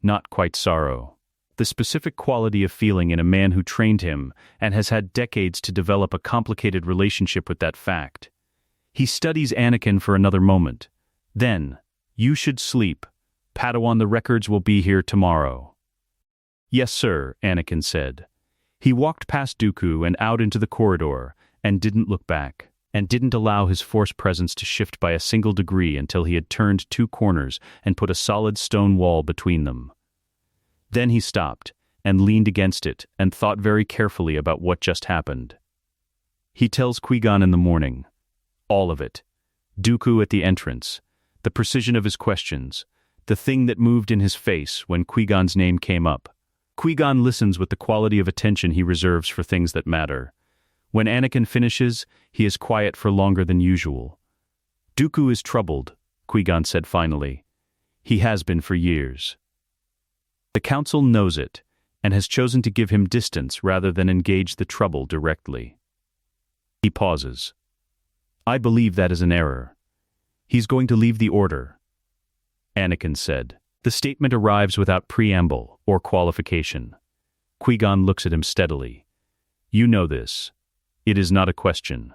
not quite sorrow. The specific quality of feeling in a man who trained him and has had decades to develop a complicated relationship with that fact. He studies Anakin for another moment. Then, you should sleep. Padawan, the records will be here tomorrow. Yes, sir, Anakin said. He walked past Dooku and out into the corridor, and didn't look back, and didn't allow his force presence to shift by a single degree until he had turned 2 corners and put a solid stone wall between them. Then he stopped, and leaned against it, and thought very carefully about what just happened. He tells Qui-Gon in the morning. All of it. Dooku at the entrance, the precision of his questions, the thing that moved in his face when Qui-Gon's name came up. Qui-Gon listens with the quality of attention he reserves for things that matter. When Anakin finishes, he is quiet for longer than usual. Dooku is troubled, Qui-Gon said finally. He has been for years. The Council knows it, and has chosen to give him distance rather than engage the trouble directly. He pauses. I believe that is an error. He's going to leave the Order, Anakin said. The statement arrives without preamble or qualification. Qui-Gon looks at him steadily. You know this. It is not a question.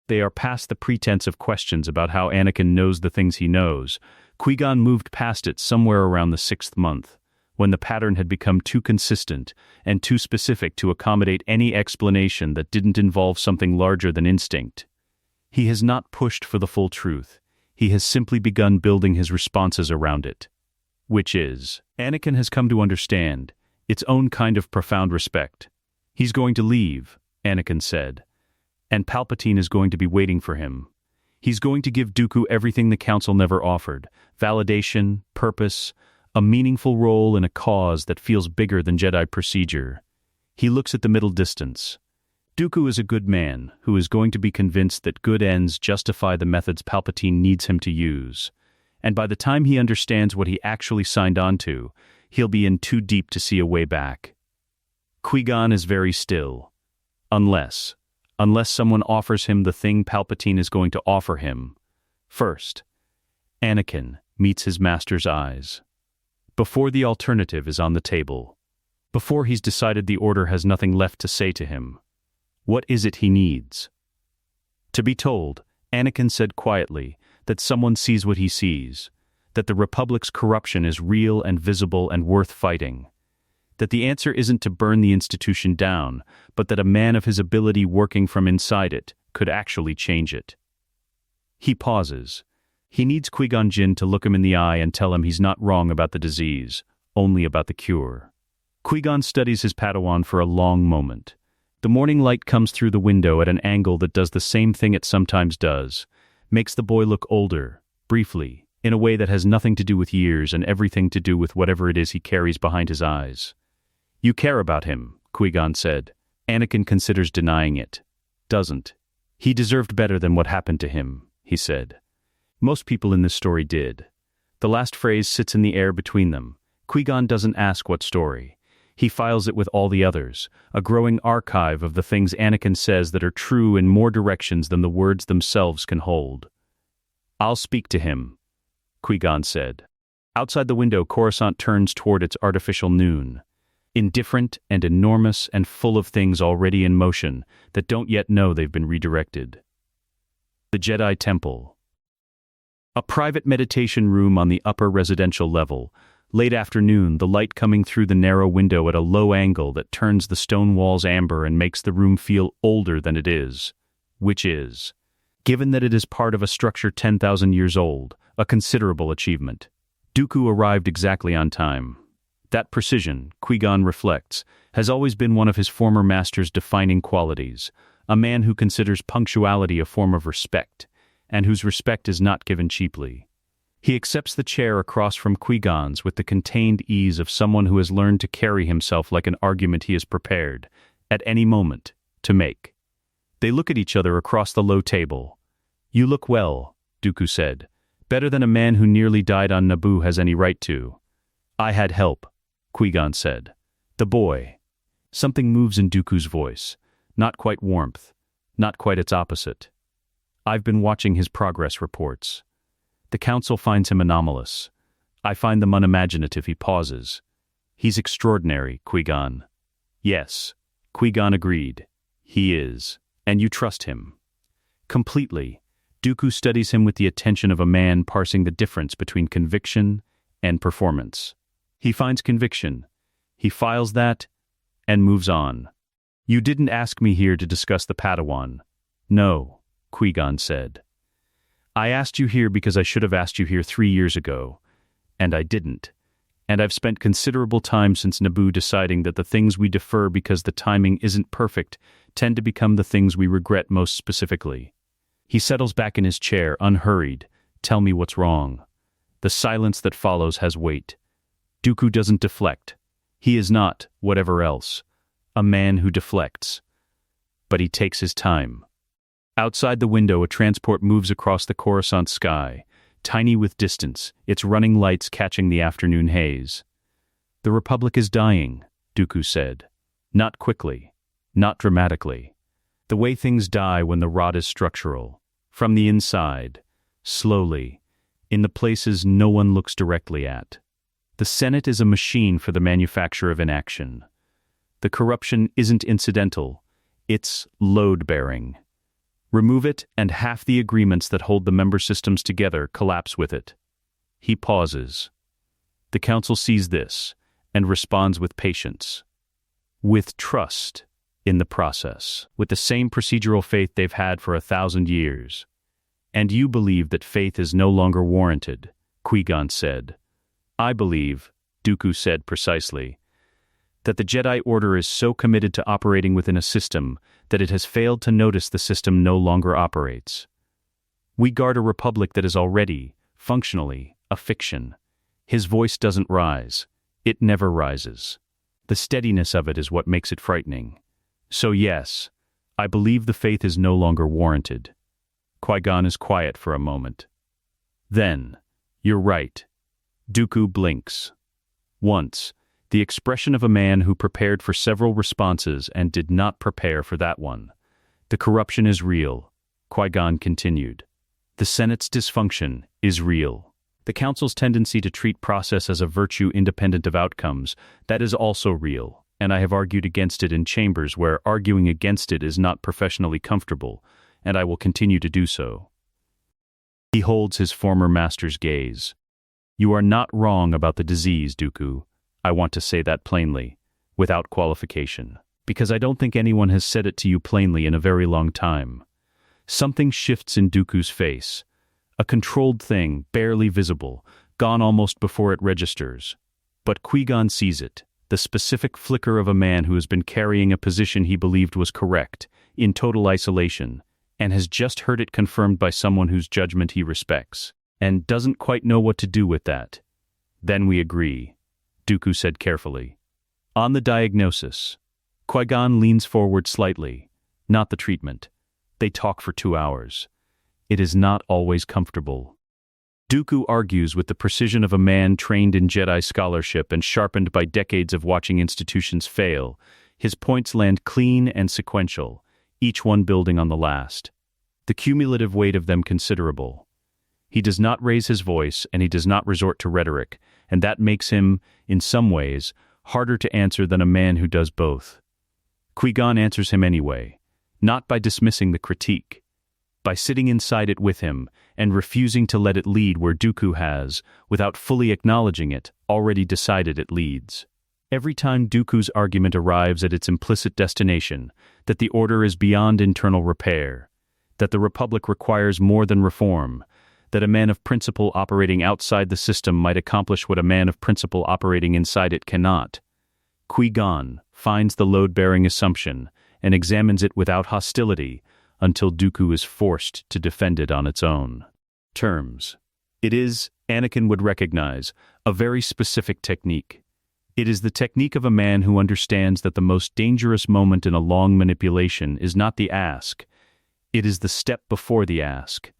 They are past the pretense of questions about how Anakin knows the things he knows. Qui-Gon moved past it somewhere around the 6th month, when the pattern had become too consistent and too specific to accommodate any explanation that didn't involve something larger than instinct. He has not pushed for the full truth. He has simply begun building his responses around it. Which is, Anakin has come to understand, its own kind of profound respect. He's going to leave, Anakin said. And Palpatine is going to be waiting for him. He's going to give Dooku everything the Council never offered. Validation, purpose, a meaningful role in a cause that feels bigger than Jedi procedure. He looks at the middle distance. Dooku is a good man who is going to be convinced that good ends justify the methods Palpatine needs him to use. And by the time he understands what he actually signed on to, he'll be in too deep to see a way back. Qui-Gon is very still. Unless someone offers him the thing Palpatine is going to offer him. First, Anakin meets his master's eyes. Before the alternative is on the table. Before he's decided the Order has nothing left to say to him. What is it he needs? To be told, Anakin said quietly, that someone sees what he sees, that the Republic's corruption is real and visible and worth fighting. That the answer isn't to burn the institution down, but that a man of his ability working from inside it could actually change it. He pauses. He needs Qui-Gon Jinn to look him in the eye and tell him he's not wrong about the disease, only about the cure. Qui-Gon studies his Padawan for a long moment. The morning light comes through the window at an angle that does the same thing it sometimes does, makes the boy look older, briefly, in a way that has nothing to do with years and everything to do with whatever it is he carries behind his eyes. You care about him, Qui-Gon said. Anakin considers denying it. Doesn't. He deserved better than what happened to him, he said. Most people in this story did. The last phrase sits in the air between them, Qui-Gon doesn't ask what story. He files it with all the others, a growing archive of the things Anakin says that are true in more directions than the words themselves can hold. "I'll speak to him," Qui-Gon said. Outside the window, Coruscant turns toward its artificial noon, indifferent and enormous and full of things already in motion that don't yet know they've been redirected. The Jedi Temple. A private meditation room on the upper residential level. Late afternoon, the light coming through the narrow window at a low angle that turns the stone walls amber and makes the room feel older than it is. Which is, given that it is part of a structure 10,000 years old, a considerable achievement. Dooku arrived exactly on time. That precision, Qui-Gon reflects, has always been one of his former master's defining qualities, a man who considers punctuality a form of respect, and whose respect is not given cheaply. He accepts the chair across from Qui-Gon's with the contained ease of someone who has learned to carry himself like an argument he is prepared, at any moment, to make. They look at each other across the low table. "You look well," Dooku said. "Better than a man who nearly died on Naboo has any right to." "I had help," Qui-Gon said. "The boy." Something moves in Dooku's voice. Not quite warmth. Not quite its opposite. "I've been watching his progress reports. The Council finds him anomalous. I find them unimaginative." He pauses. "He's extraordinary, Qui-Gon." "Yes," Qui-Gon agreed. "He is. And you trust him." Completely. Dooku studies him with the attention of a man parsing the difference between conviction and performance. He finds conviction. He files that and moves on. "You didn't ask me here to discuss the Padawan." "No," Qui-Gon said. "I asked you here because I should have asked you here 3 years ago, and I didn't. And I've spent considerable time since Naboo deciding that the things we defer because the timing isn't perfect tend to become the things we regret most specifically." He settles back in his chair, unhurried. "Tell me what's wrong." The silence that follows has weight. Dooku doesn't deflect. He is not, whatever else, a man who deflects. But he takes his time. Outside the window, a transport moves across the Coruscant sky, tiny with distance, its running lights catching the afternoon haze. "The Republic is dying," Dooku said. "Not quickly. Not dramatically. The way things die when the rot is structural. From the inside. Slowly. In the places no one looks directly at. The Senate is a machine for the manufacture of inaction. The corruption isn't incidental. It's load-bearing. Remove it, and half the agreements that hold the member systems together collapse with it." He pauses. The Council sees this, and responds with patience. With trust in the process, with the same procedural faith they've had for 1,000 years. "And you believe that faith is no longer warranted," Qui-Gon said. "I believe," Dooku said precisely, "that the Jedi Order is so committed to operating within a system that it has failed to notice the system no longer operates. We guard a republic that is already, functionally, a fiction." His voice doesn't rise. It never rises. The steadiness of it is what makes it frightening. "So yes, I believe the faith is no longer warranted." Qui-Gon is quiet for a moment. "Then, you're right." Dooku blinks. Once, the expression of a man who prepared for several responses and did not prepare for that one. "The corruption is real," Qui-Gon continued. "The Senate's dysfunction is real. The Council's tendency to treat process as a virtue independent of outcomes, that is also real, and I have argued against it in chambers where arguing against it is not professionally comfortable, and I will continue to do so." He holds his former master's gaze. "You are not wrong about the disease, Dooku. I want to say that plainly, without qualification, because I don't think anyone has said it to you plainly in a very long time." Something shifts in Dooku's face. A controlled thing, barely visible, gone almost before it registers. But Qui-Gon sees it, the specific flicker of a man who has been carrying a position he believed was correct, in total isolation, and has just heard it confirmed by someone whose judgment he respects, and doesn't quite know what to do with that. "Then we agree," Dooku said carefully. "On the diagnosis." Qui-Gon leans forward slightly. "Not the treatment. They talk for 2 hours. It is not always comfortable." Dooku argues with the precision of a man trained in Jedi scholarship and sharpened by decades of watching institutions fail. His points land clean and sequential, each one building on the last. The cumulative weight of them considerable. He does not raise his voice, and he does not resort to rhetoric, and that makes him, in some ways, harder to answer than a man who does both. Qui-Gon answers him anyway, not by dismissing the critique, by sitting inside it with him and refusing to let it lead where Dooku has, without fully acknowledging it, already decided it leads. Every time Dooku's argument arrives at its implicit destination, that the Order is beyond internal repair, that the Republic requires more than reform, that a man of principle operating outside the system might accomplish what a man of principle operating inside it cannot, Qui-Gon finds the load-bearing assumption and examines it without hostility until Dooku is forced to defend it on its own terms. It is, Anakin would recognize, a very specific technique. It is the technique of a man who understands that the most dangerous moment in a long manipulation is not the ask. It is the step before the ask.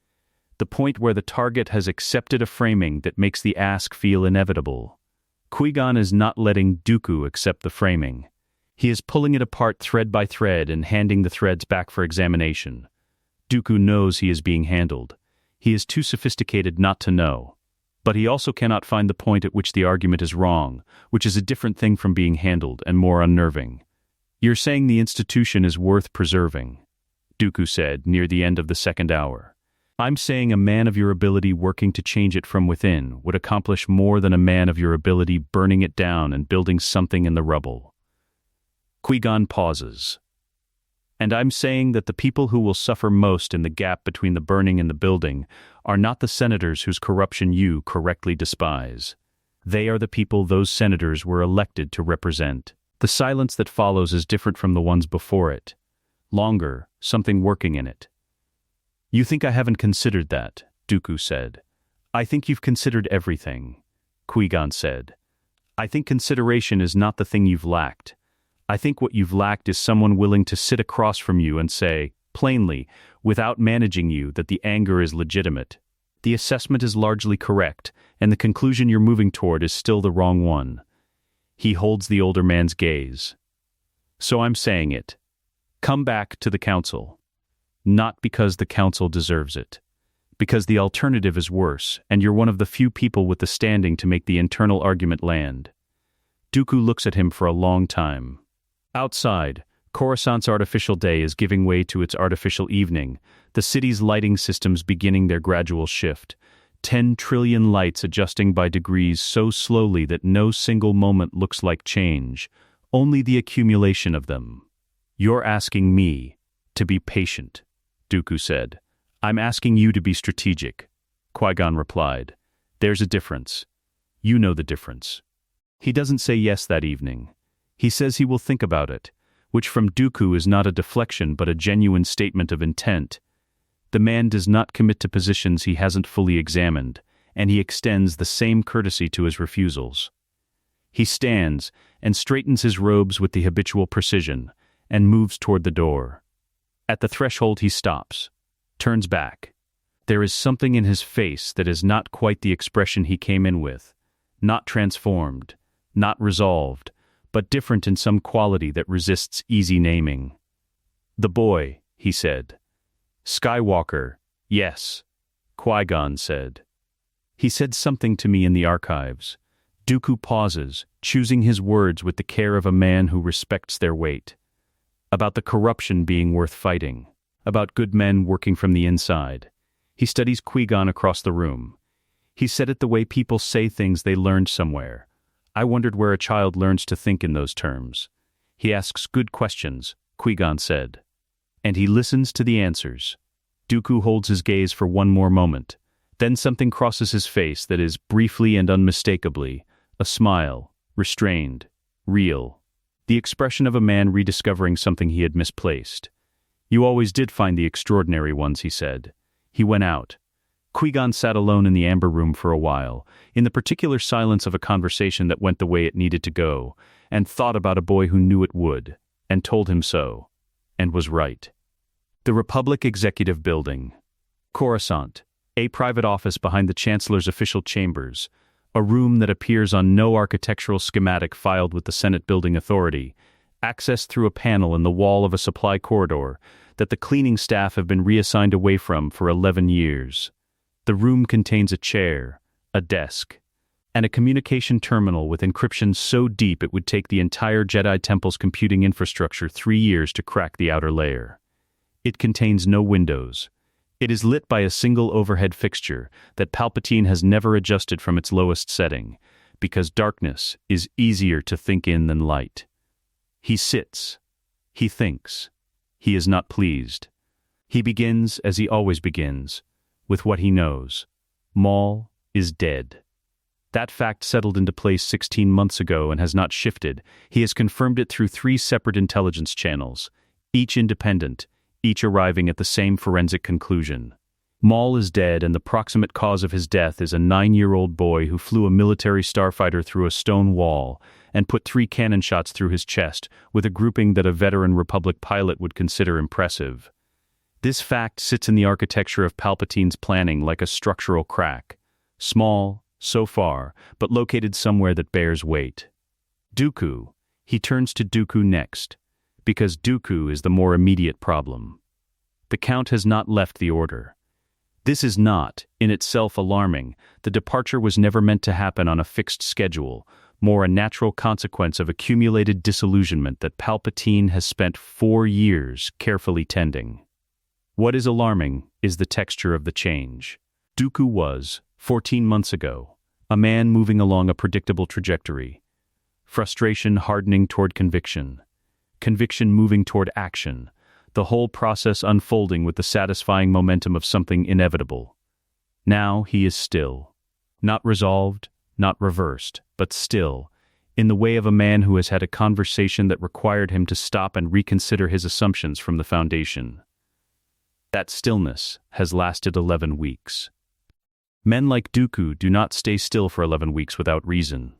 The point where the target has accepted a framing that makes the ask feel inevitable. Qui-Gon is not letting Dooku accept the framing. He is pulling it apart thread by thread and handing the threads back for examination. Dooku knows he is being handled. He is too sophisticated not to know. But he also cannot find the point at which the argument is wrong, which is a different thing from being handled and more unnerving. "You're saying the institution is worth preserving," Dooku said near the end of the second hour. "I'm saying a man of your ability working to change it from within would accomplish more than a man of your ability burning it down and building something in the rubble." Qui-Gon pauses. "And I'm saying that the people who will suffer most in the gap between the burning and the building are not the senators whose corruption you correctly despise. They are the people those senators were elected to represent." The silence that follows is different from the ones before it. Longer, something working in it. "You think I haven't considered that," Dooku said. "I think you've considered everything," Qui-Gon said. "I think consideration is not the thing you've lacked. I think what you've lacked is someone willing to sit across from you and say, plainly, without managing you, that the anger is legitimate. The assessment is largely correct, and the conclusion you're moving toward is still the wrong one." He holds the older man's gaze. "So I'm saying it. Come back to the Council. Not because the Council deserves it. Because the alternative is worse, and you're one of the few people with the standing to make the internal argument land." Dooku looks at him for a long time. Outside, Coruscant's artificial day is giving way to its artificial evening, the city's lighting systems beginning their gradual shift. 10 trillion lights adjusting by degrees so slowly that no single moment looks like change, only the accumulation of them. "You're asking me to be patient," Dooku said. "I'm asking you to be strategic," Qui-Gon replied. "There's a difference. You know the difference." He doesn't say yes that evening. He says he will think about it, which from Dooku is not a deflection but a genuine statement of intent. The man does not commit to positions he hasn't fully examined, and he extends the same courtesy to his refusals. He stands and straightens his robes with the habitual precision, and moves toward the door. At the threshold he stops, turns back. There is something in his face that is not quite the expression he came in with, not transformed, not resolved, but different in some quality that resists easy naming. "The boy," he said. "Skywalker, yes," Qui-Gon said. "He said something to me in the archives." Dooku pauses, choosing his words with the care of a man who respects their weight. "About the corruption being worth fighting. About good men working from the inside." He studies Qui-Gon across the room. He said it the way people say things they learned somewhere. I wondered where a child learns to think in those terms. He asks good questions, Qui-Gon said. And he listens to the answers. Dooku holds his gaze for one more moment. Then something crosses his face that is, briefly and unmistakably, a smile, restrained, real. The expression of a man rediscovering something he had misplaced. "You always did find the extraordinary ones," he said. He went out. Qui-Gon sat alone in the amber room for a while, in the particular silence of a conversation that went the way it needed to go, and thought about a boy who knew it would, and told him so, and was right. The Republic Executive Building. Coruscant. A private office behind the Chancellor's official chambers, a room that appears on no architectural schematic filed with the Senate Building Authority, accessed through a panel in the wall of a supply corridor that the cleaning staff have been reassigned away from for 11 years. The room contains a chair, a desk, and a communication terminal with encryption so deep it would take the entire Jedi Temple's computing infrastructure 3 years to crack the outer layer. It contains no windows. It is lit by a single overhead fixture that Palpatine has never adjusted from its lowest setting, because darkness is easier to think in than light. He sits. He thinks. He is not pleased. He begins, as he always begins, with what he knows. Maul is dead. That fact settled into place 16 months ago and has not shifted. He has confirmed it through 3 separate intelligence channels, each independent, each arriving at the same forensic conclusion. Maul is dead, and the proximate cause of his death is a 9-year-old boy who flew a military starfighter through a stone wall and put 3 cannon shots through his chest with a grouping that a veteran Republic pilot would consider impressive. This fact sits in the architecture of Palpatine's planning like a structural crack. Small, so far, but located somewhere that bears weight. Dooku. He turns to Dooku next, because Dooku is the more immediate problem. The Count has not left the Order. This is not, in itself, alarming. The departure was never meant to happen on a fixed schedule, more a natural consequence of accumulated disillusionment that Palpatine has spent 4 years carefully tending. What is alarming is the texture of the change. Dooku was, 14 months ago, a man moving along a predictable trajectory. Frustration hardening toward conviction. Conviction moving toward action. The whole process unfolding with the satisfying momentum of something inevitable. Now he is still. Not resolved, not reversed, but still, in the way of a man who has had a conversation that required him to stop and reconsider his assumptions from the foundation. That stillness has lasted 11 weeks. Men like Dooku do not stay still for 11 weeks without reason.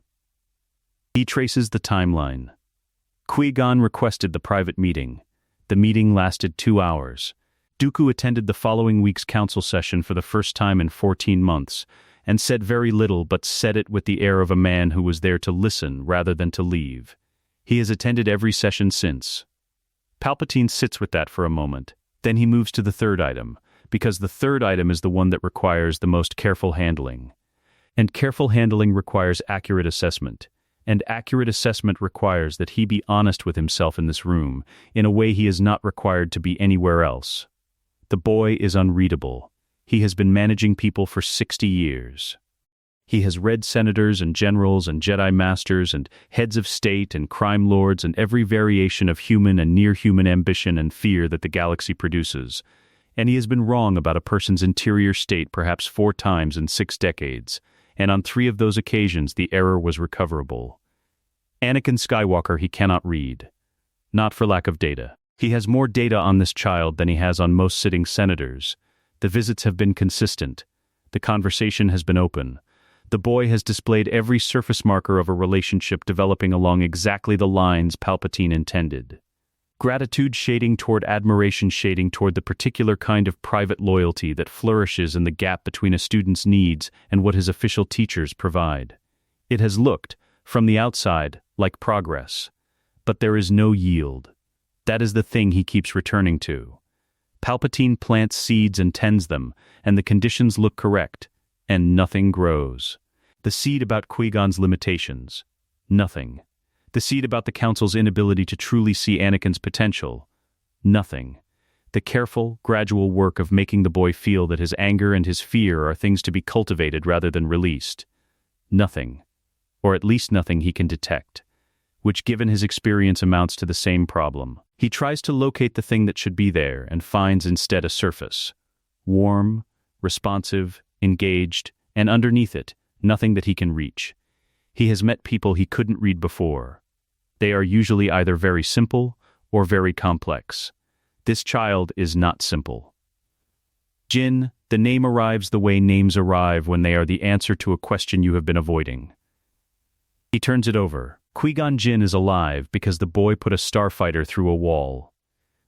He traces the timeline. Qui-Gon requested the private meeting. The meeting lasted 2 hours. Dooku attended the following week's council session for the first time in 14 months, and said very little, but said it with the air of a man who was there to listen rather than to leave. He has attended every session since. Palpatine sits with that for a moment. Then he moves to the third item, because the third item is the one that requires the most careful handling. And careful handling requires accurate assessment. And accurate assessment requires that he be honest with himself in this room, in a way he is not required to be anywhere else. The boy is unreadable. He has been managing people for 60 years. He has read senators and generals and Jedi masters and heads of state and crime lords and every variation of human and near-human ambition and fear that the galaxy produces. And he has been wrong about a person's interior state perhaps 4 times in 6 decades. And on 3 of those occasions the error was recoverable. Anakin Skywalker he cannot read. Not for lack of data. He has more data on this child than he has on most sitting senators. The visits have been consistent. The conversation has been open. The boy has displayed every surface marker of a relationship developing along exactly the lines Palpatine intended. Gratitude shading toward admiration shading toward the particular kind of private loyalty that flourishes in the gap between a student's needs and what his official teachers provide. It has looked, from the outside, like progress. But there is no yield. That is the thing he keeps returning to. Palpatine plants seeds and tends them, and the conditions look correct, and nothing grows. The seed about Qui-Gon's limitations. Nothing. The seed about the Council's inability to truly see Anakin's potential. Nothing. The careful, gradual work of making the boy feel that his anger and his fear are things to be cultivated rather than released. Nothing. Or at least nothing he can detect. Which given his experience amounts to the same problem. He tries to locate the thing that should be there and finds instead a surface. Warm, responsive, engaged, and underneath it, nothing that he can reach. He has met people he couldn't read before. They are usually either very simple or very complex. This child is not simple. Jinn, the name arrives the way names arrive when they are the answer to a question you have been avoiding. He turns it over. Qui-Gon Jinn is alive because the boy put a starfighter through a wall.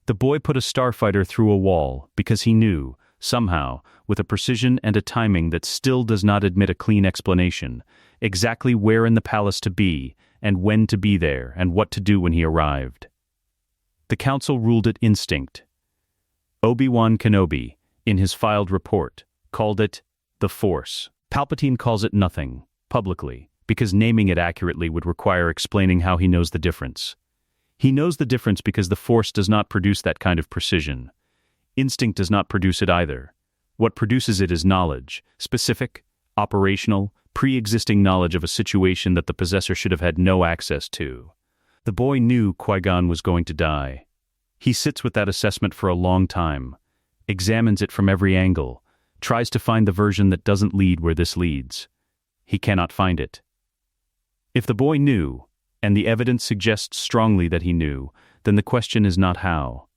The boy put a starfighter through a wall because he knew, somehow, with a precision and a timing that still does not admit a clean explanation, exactly where in the palace to be, and when to be there, and what to do when he arrived. The council ruled it instinct. Obi-Wan Kenobi, in his filed report, called it the Force. Palpatine calls it nothing, publicly, because naming it accurately would require explaining how he knows the difference. He knows the difference because the Force does not produce that kind of precision. Instinct does not produce it either. What produces it is knowledge, specific, operational, pre-existing knowledge of a situation that the possessor should have had no access to. The boy knew Qui-Gon was going to die. He sits with that assessment for a long time, examines it from every angle, tries to find the version that doesn't lead where this leads. He cannot find it. If the boy knew, and the evidence suggests strongly that he knew, then the question is not how.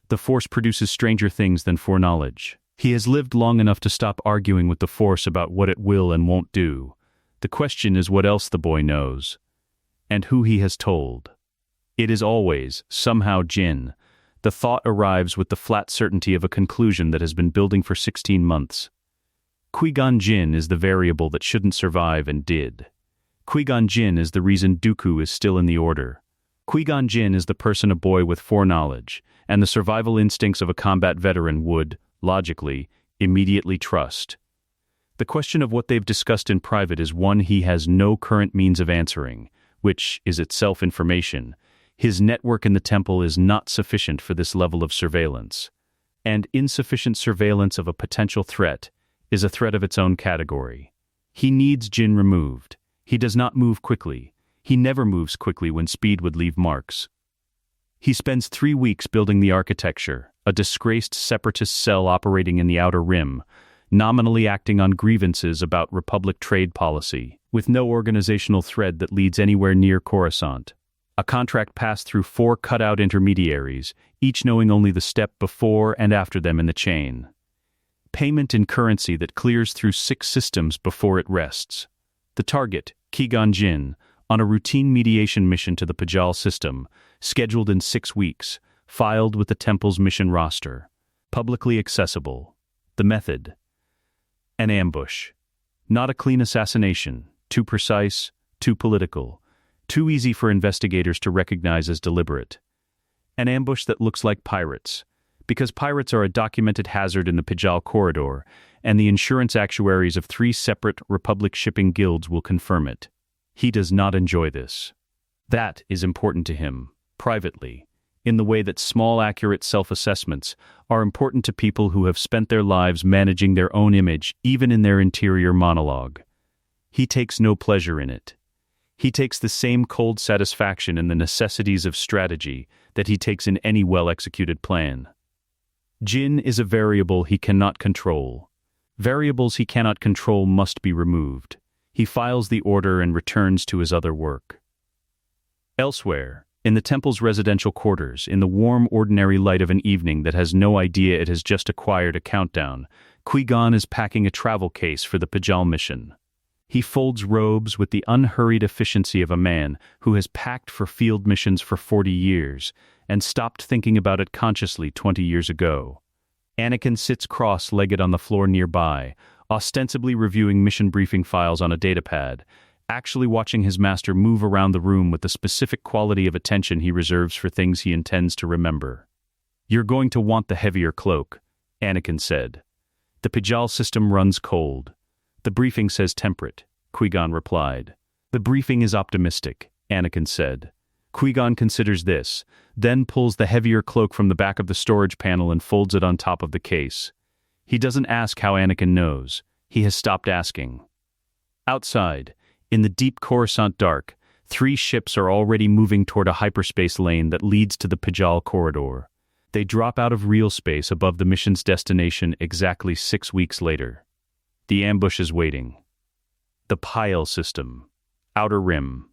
The Force produces stranger things than foreknowledge. He has lived long enough to stop arguing with the Force about what it will and won't do. The question is what else the boy knows, and who he has told. It is always, somehow, Jinn. The thought arrives with the flat certainty of a conclusion that has been building for 16 months. Qui-Gon Jinn is the variable that shouldn't survive and did. Qui-Gon Jinn is the reason Dooku is still in the Order. Qui-Gon Jinn is the person a boy with foreknowledge, and the survival instincts of a combat veteran would, logically, immediately trust. The question of what they've discussed in private is one he has no current means of answering, which is itself information. His network in the temple is not sufficient for this level of surveillance. And insufficient surveillance of a potential threat is a threat of its own category. He needs Jinn removed. He does not move quickly. He never moves quickly when speed would leave marks. He spends 3 weeks building the architecture, a disgraced separatist cell operating in the Outer Rim, nominally acting on grievances about Republic trade policy, with no organizational thread that leads anywhere near Coruscant. A contract passed through 4 cut-out intermediaries, each knowing only the step before and after them in the chain. Payment in currency that clears through 6 systems before it rests. The target, Qui-Gon Jinn, on a routine mediation mission to the Pajal system, scheduled in 6 weeks, filed with the temple's mission roster. Publicly accessible. The method. An ambush. Not a clean assassination, too precise, too political. Too easy for investigators to recognize as deliberate. An ambush that looks like pirates, because pirates are a documented hazard in the Pajal corridor, and the insurance actuaries of 3 separate Republic shipping guilds will confirm it. He does not enjoy this. That is important to him, privately, in the way that small accurate self-assessments are important to people who have spent their lives managing their own image even in their interior monologue. He takes no pleasure in it. He takes the same cold satisfaction in the necessities of strategy that he takes in any well-executed plan. Jinn is a variable he cannot control. Variables he cannot control must be removed. He files the order and returns to his other work. Elsewhere, in the temple's residential quarters, in the warm ordinary light of an evening that has no idea it has just acquired a countdown, Qui-Gon is packing a travel case for the Pajal mission. He folds robes with the unhurried efficiency of a man who has packed for field missions for 40 years and stopped thinking about it consciously 20 years ago. Anakin sits cross-legged on the floor nearby, ostensibly reviewing mission briefing files on a datapad, actually watching his master move around the room with the specific quality of attention he reserves for things he intends to remember. "You're going to want the heavier cloak," Anakin said. "The Pajal system runs cold. The briefing says temperate," Qui-Gon replied. "The briefing is optimistic," Anakin said. Qui-Gon considers this, then pulls the heavier cloak from the back of the storage panel and folds it on top of the case. He doesn't ask how Anakin knows. He has stopped asking. Outside, in the deep Coruscant dark, 3 ships are already moving toward a hyperspace lane that leads to the Pajal corridor. They drop out of real space above the mission's destination exactly 6 weeks later. The ambush is waiting. The Pile System. Outer Rim.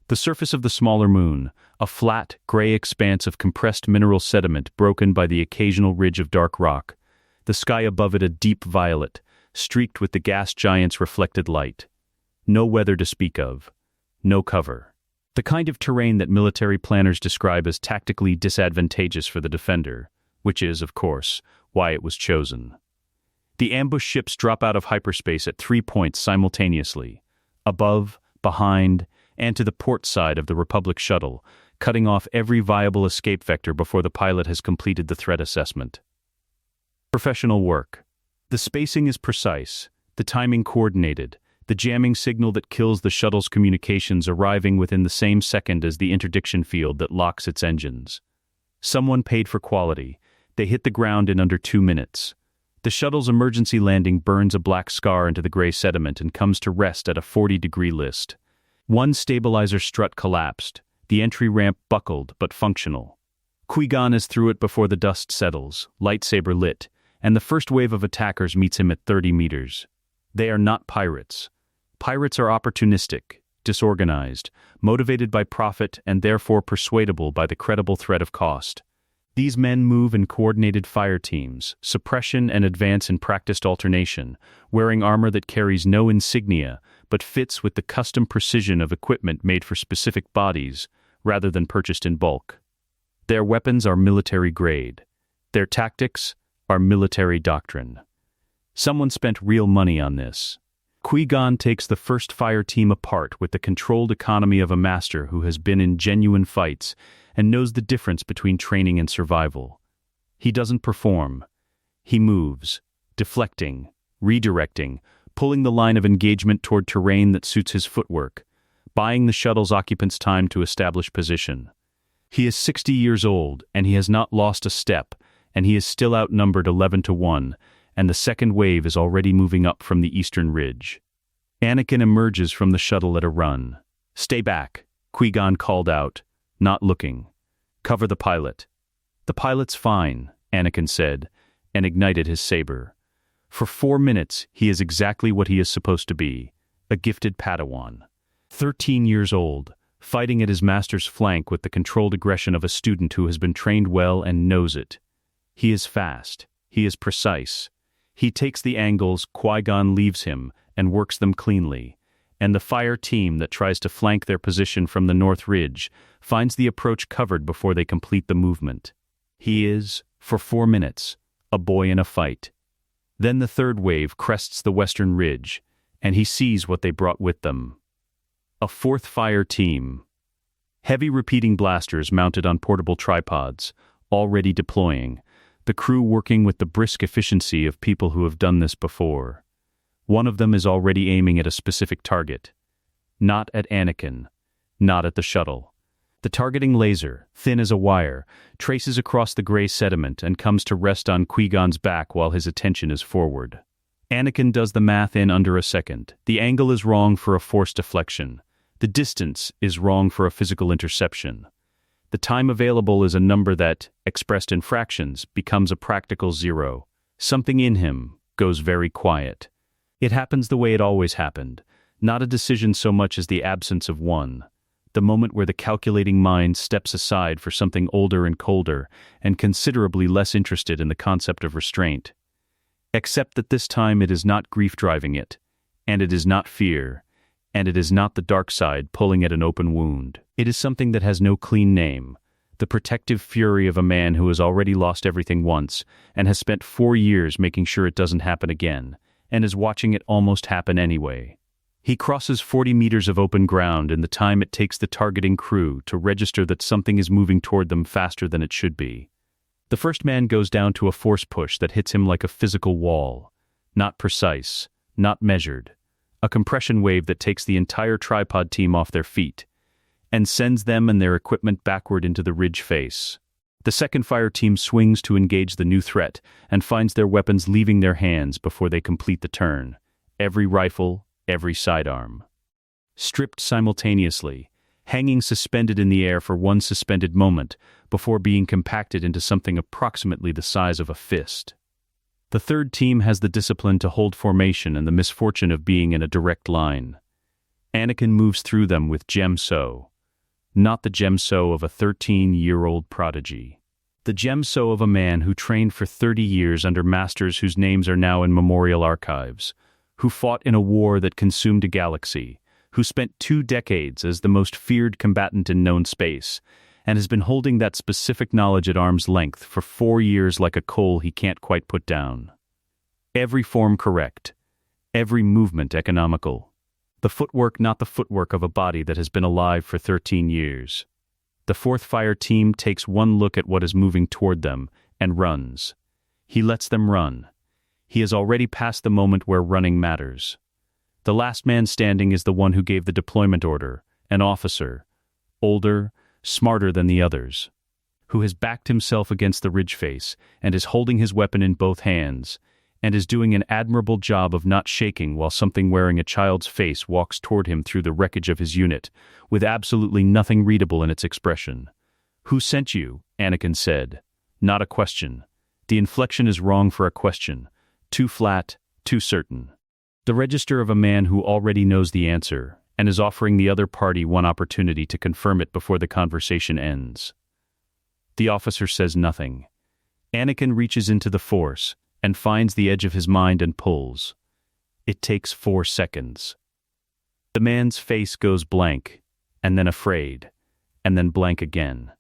The surface of the smaller moon, a flat, gray expanse of compressed mineral sediment broken by the occasional ridge of dark rock. The sky above it a deep violet, streaked with the gas giant's reflected light. No weather to speak of. No cover. The kind of terrain that military planners describe as tactically disadvantageous for the defender, which is, of course, why it was chosen. The ambush ships drop out of hyperspace at 3 points simultaneously, above, behind, and to the port side of the Republic shuttle, cutting off every viable escape vector before the pilot has completed the threat assessment. Professional work. The spacing is precise, the timing coordinated, the jamming signal that kills the shuttle's communications arriving within the same second as the interdiction field that locks its engines. Someone paid for quality. They hit the ground in under 2 minutes. The shuttle's emergency landing burns a black scar into the gray sediment and comes to rest at a 40-degree list. One stabilizer strut collapsed, the entry ramp buckled but functional. Qui-Gon is through it before the dust settles, lightsaber lit, and the first wave of attackers meets him at 30 meters. They are not pirates. Pirates are opportunistic, disorganized, motivated by profit and therefore persuadable by the credible threat of cost. These men move in coordinated fire teams, suppression and advance in practiced alternation, wearing armor that carries no insignia but fits with the custom precision of equipment made for specific bodies rather than purchased in bulk. Their weapons are military grade. Their tactics are military doctrine. Someone spent real money on this. Qui-Gon takes the first fire team apart with the controlled economy of a master who has been in genuine fights and knows the difference between training and survival. He doesn't perform. He moves, deflecting, redirecting, pulling the line of engagement toward terrain that suits his footwork, buying the shuttle's occupants time to establish position. He is 60 years old, and he has not lost a step, and he is still outnumbered 11-1, and the second wave is already moving up from the eastern ridge. Anakin emerges from the shuttle at a run. "Stay back," Qui-Gon called out, not looking. "Cover the pilot." "The pilot's fine," Anakin said, and ignited his saber. For 4 minutes, he is exactly what he is supposed to be, a gifted Padawan. 13 years old, fighting at his master's flank with the controlled aggression of a student who has been trained well and knows it. He is fast. He is precise. He takes the angles Qui-Gon leaves him and works them cleanly, and the fire team that tries to flank their position from the north ridge finds the approach covered before they complete the movement. He is, for 4 minutes, a boy in a fight. Then the third wave crests the western ridge, and he sees what they brought with them. A fourth fire team. Heavy repeating blasters mounted on portable tripods, already deploying, the crew working with the brisk efficiency of people who have done this before. One of them is already aiming at a specific target. Not at Anakin. Not at the shuttle. The targeting laser, thin as a wire, traces across the gray sediment and comes to rest on Qui-Gon's back while his attention is forward. Anakin does the math in under a second. The angle is wrong for a force deflection. The distance is wrong for a physical interception. The time available is a number that, expressed in fractions, becomes a practical zero. Something in him goes very quiet. It happens the way it always happened, not a decision so much as the absence of one. The moment where the calculating mind steps aside for something older and colder, and considerably less interested in the concept of restraint. Except that this time it is not grief driving it, and it is not fear, and it is not the dark side pulling at an open wound. It is something that has no clean name, the protective fury of a man who has already lost everything once, and has spent 4 years making sure it doesn't happen again, and is watching it almost happen anyway. He crosses 40 meters of open ground in the time it takes the targeting crew to register that something is moving toward them faster than it should be. The first man goes down to a force push that hits him like a physical wall. Not precise, not measured. A compression wave that takes the entire tripod team off their feet, and sends them and their equipment backward into the ridge face. The second fire team swings to engage the new threat, and finds their weapons leaving their hands before they complete the turn. Every rifle, every sidearm. Stripped simultaneously, hanging suspended in the air for one suspended moment, before being compacted into something approximately the size of a fist. The third team has the discipline to hold formation and the misfortune of being in a direct line. Anakin moves through them with gemso. Not the gemso of a 13-year-old prodigy. The gemso of a man who trained for 30 years under masters whose names are now in memorial archives, who fought in a war that consumed a galaxy, who spent 2 decades as the most feared combatant in known space, and has been holding that specific knowledge at arm's length for 4 years like a coal he can't quite put down. Every form correct. Every movement economical. The footwork not the footwork of a body that has been alive for 13 years. The fourth fire team takes one look at what is moving toward them and runs. He lets them run. He has already passed the moment where running matters. The last man standing is the one who gave the deployment order, an officer, older, smarter than the others, who has backed himself against the ridge face and is holding his weapon in both hands, and is doing an admirable job of not shaking while something wearing a child's face walks toward him through the wreckage of his unit, with absolutely nothing readable in its expression. "Who sent you?" Anakin said. Not a question. The inflection is wrong for a question. Too flat, too certain. The register of a man who already knows the answer, and is offering the other party one opportunity to confirm it before the conversation ends. The officer says nothing. Anakin reaches into the Force, and finds the edge of his mind and pulls. It takes 4 seconds. The man's face goes blank, and then afraid, and then blank again.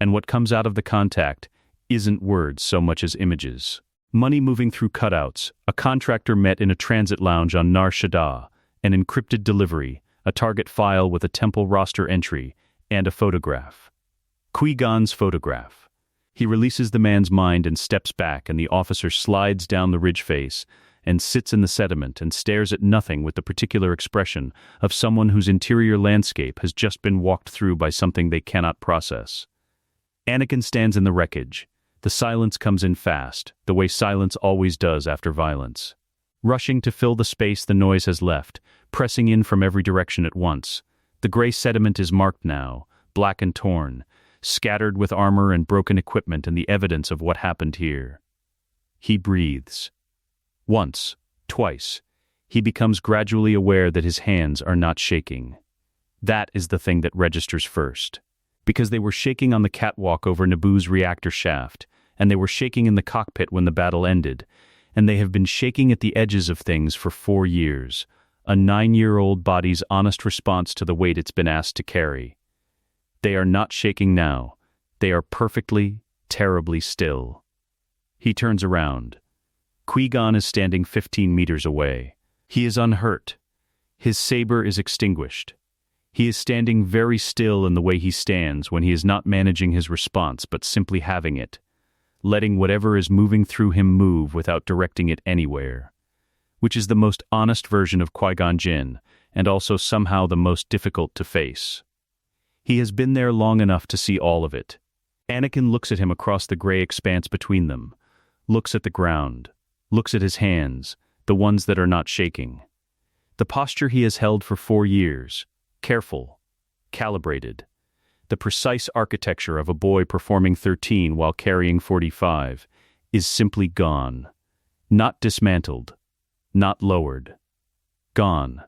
And what comes out of the contact isn't words so much as images. Money moving through cutouts, a contractor met in a transit lounge on Nar Shaddaa, an encrypted delivery, a target file with a temple roster entry, and a photograph. Qui-Gon's photograph. He releases the man's mind and steps back, and the officer slides down the ridge face and sits in the sediment and stares at nothing with the particular expression of someone whose interior landscape has just been walked through by something they cannot process. Anakin stands in the wreckage. The silence comes in fast, the way silence always does after violence. Rushing to fill the space the noise has left, pressing in from every direction at once. The gray sediment is marked now, black and torn, scattered with armor and broken equipment and the evidence of what happened here. He breathes. Once, twice, he becomes gradually aware that his hands are not shaking. That is the thing that registers first. Because they were shaking on the catwalk over Naboo's reactor shaft, and they were shaking in the cockpit when the battle ended, and they have been shaking at the edges of things for 4 years, a 9-year-old body's honest response to the weight it's been asked to carry. They are not shaking now. They are perfectly, terribly still. He turns around. Qui-Gon is standing 15 meters away. He is unhurt. His saber is extinguished. He is standing very still in the way he stands when he is not managing his response but simply having it, letting whatever is moving through him move without directing it anywhere, which is the most honest version of Qui-Gon Jinn, and also somehow the most difficult to face. He has been there long enough to see all of it. Anakin looks at him across the gray expanse between them, looks at the ground, looks at his hands, the ones that are not shaking. The posture he has held for 4 years, careful, calibrated. The precise architecture of a boy performing 13 while carrying 45 is simply gone. Not dismantled, not lowered. Gone,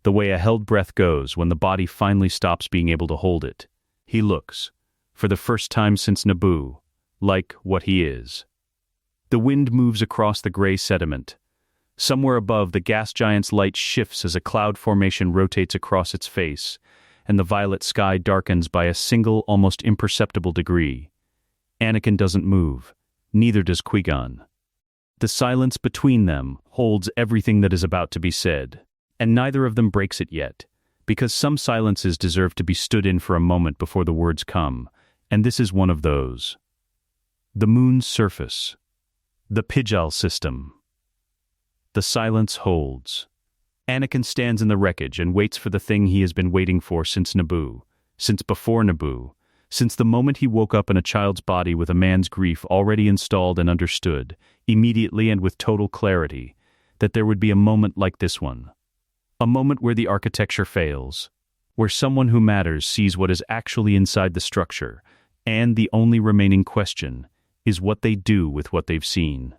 the way a held breath goes when the body finally stops being able to hold it. He looks, for the first time since Naboo, like what he is. The wind moves across the gray sediment. Somewhere above, the gas giant's light shifts as a cloud formation rotates across its face, and the violet sky darkens by a single, almost imperceptible degree. Anakin doesn't move. Neither does Qui-Gon. The silence between them holds everything that is about to be said, and neither of them breaks it yet, because some silences deserve to be stood in for a moment before the words come, and this is one of those. The moon's surface. The Pijal system. The silence holds. Anakin stands in the wreckage and waits for the thing he has been waiting for since Naboo, since before Naboo, since the moment he woke up in a child's body with a man's grief already installed and understood, immediately and with total clarity, that there would be a moment like this one. A moment where the architecture fails, where someone who matters sees what is actually inside the structure, and the only remaining question is what they do with what they've seen.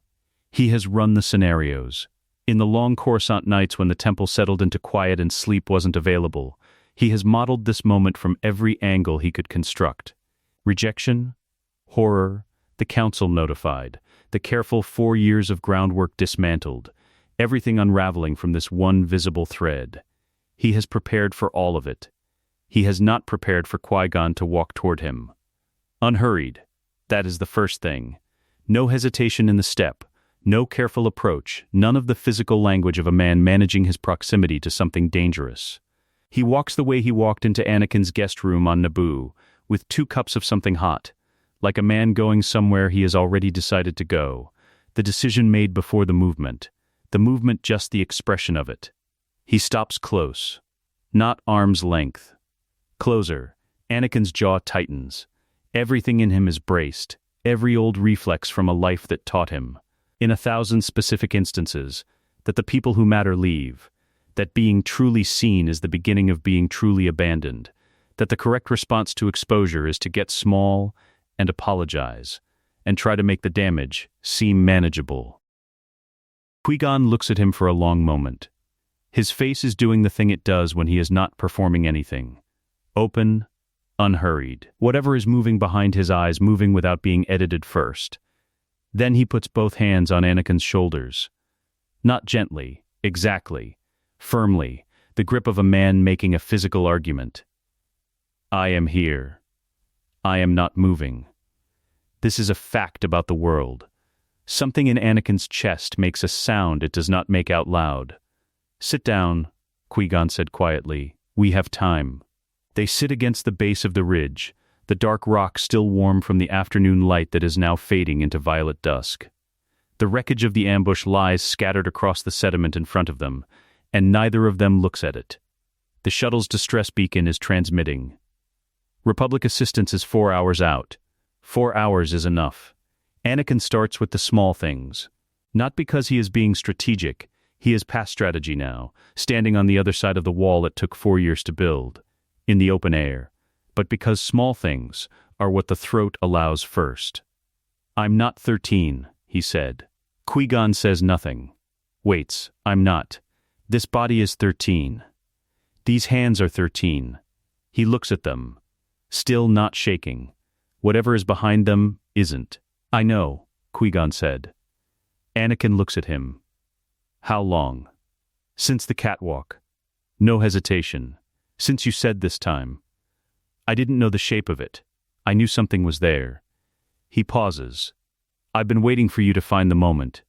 He has run the scenarios. In the long Coruscant nights when the temple settled into quiet and sleep wasn't available, he has modeled this moment from every angle he could construct. Rejection, horror, the council notified, the careful 4 years of groundwork dismantled, everything unraveling from this one visible thread. He has prepared for all of it. He has not prepared for Qui-Gon to walk toward him. Unhurried, that is the first thing. No hesitation in the step, No careful approach, none of the physical language of a man managing his proximity to something dangerous. He walks the way he walked into Anakin's guest room on Naboo, with 2 cups of something hot, like a man going somewhere he has already decided to go, the decision made before the movement just the expression of it. He stops close. Not arm's length. Closer. Anakin's jaw tightens. Everything in him is braced, every old reflex from a life that taught him, in 1,000 specific instances, that the people who matter leave, that being truly seen is the beginning of being truly abandoned, that the correct response to exposure is to get small and apologize, and try to make the damage seem manageable. Qui-Gon looks at him for a long moment. His face is doing the thing it does when he is not performing anything. Open, unhurried. Whatever is moving behind his eyes moving without being edited first. Then he puts both hands on Anakin's shoulders. Not gently, exactly, firmly, the grip of a man making a physical argument. I am here. I am not moving. This is a fact about the world. Something in Anakin's chest makes a sound it does not make out loud. Sit down, Qui-Gon said quietly. We have time. They sit against the base of the ridge, the dark rock still warm from the afternoon light that is now fading into violet dusk. The wreckage of the ambush lies scattered across the sediment in front of them, and neither of them looks at it. The shuttle's distress beacon is transmitting. Republic assistance is 4 hours out. 4 hours is enough. Anakin starts with the small things. Not because he is being strategic, he is past strategy now, standing on the other side of the wall it took 4 years to build, in the open air, but because small things are what the throat allows first. I'm not 13, he said. Qui-Gon says nothing. Waits, I'm not. This body is 13. These hands are 13. He looks at them, still not shaking. Whatever is behind them isn't. I know, Qui-Gon said. Anakin looks at him. How long? Since the catwalk. No hesitation. Since you said this time. I didn't know the shape of it. I knew something was there. He pauses. I've been waiting for you to find the moment.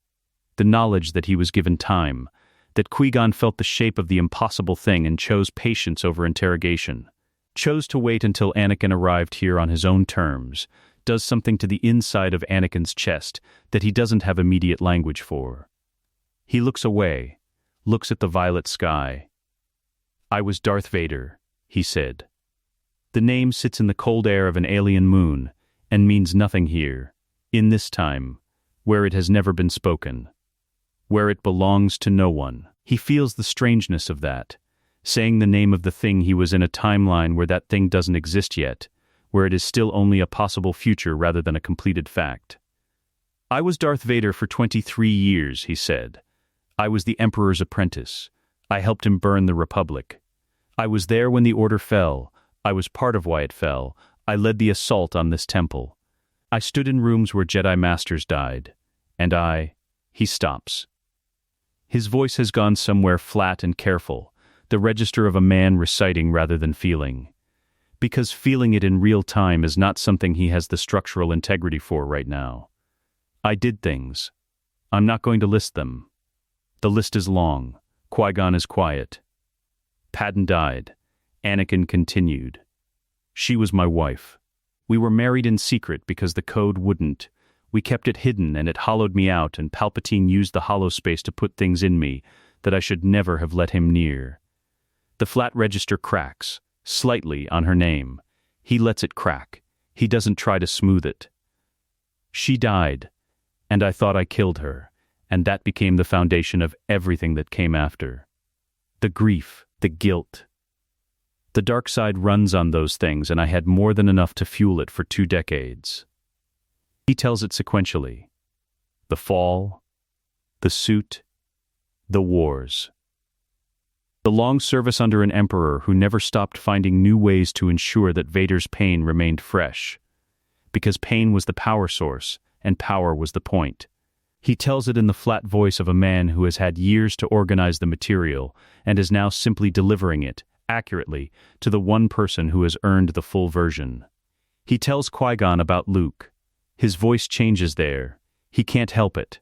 The knowledge that he was given time, that Qui-Gon felt the shape of the impossible thing and chose patience over interrogation. Chose to wait until Anakin arrived here on his own terms, does something to the inside of Anakin's chest that he doesn't have immediate language for. He looks away, looks at the violet sky. I was Darth Vader, he said. The name sits in the cold air of an alien moon and means nothing here, in this time, where it has never been spoken, where it belongs to no one. He feels the strangeness of that, saying the name of the thing he was in a timeline where that thing doesn't exist yet, where it is still only a possible future rather than a completed fact. I was Darth Vader for 23 years, he said. I was the Emperor's apprentice. I helped him burn the Republic. I was there when the Order fell. I was part of why it fell. I led the assault on this temple. I stood in rooms where Jedi Masters died. And he stops. His voice has gone somewhere flat and careful, the register of a man reciting rather than feeling. Because feeling it in real time is not something he has the structural integrity for right now. I did things. I'm not going to list them. The list is long. Qui-Gon is quiet. Padmé died. Anakin continued. She was my wife. We were married in secret because the code wouldn't. We kept it hidden and it hollowed me out, and Palpatine used the hollow space to put things in me that I should never have let him near. The flat register cracks, slightly on her name. He lets it crack. He doesn't try to smooth it. She died, and I thought I killed her, and that became the foundation of everything that came after. The grief, the guilt. The dark side runs on those things, and I had more than enough to fuel it for 2 decades. He tells it sequentially. The fall, the suit, the wars. The long service under an emperor who never stopped finding new ways to ensure that Vader's pain remained fresh. Because pain was the power source, and power was the point. He tells it in the flat voice of a man who has had years to organize the material and is now simply delivering it, accurately, to the one person who has earned the full version. He tells Qui-Gon about Luke. His voice changes there. He can't help it.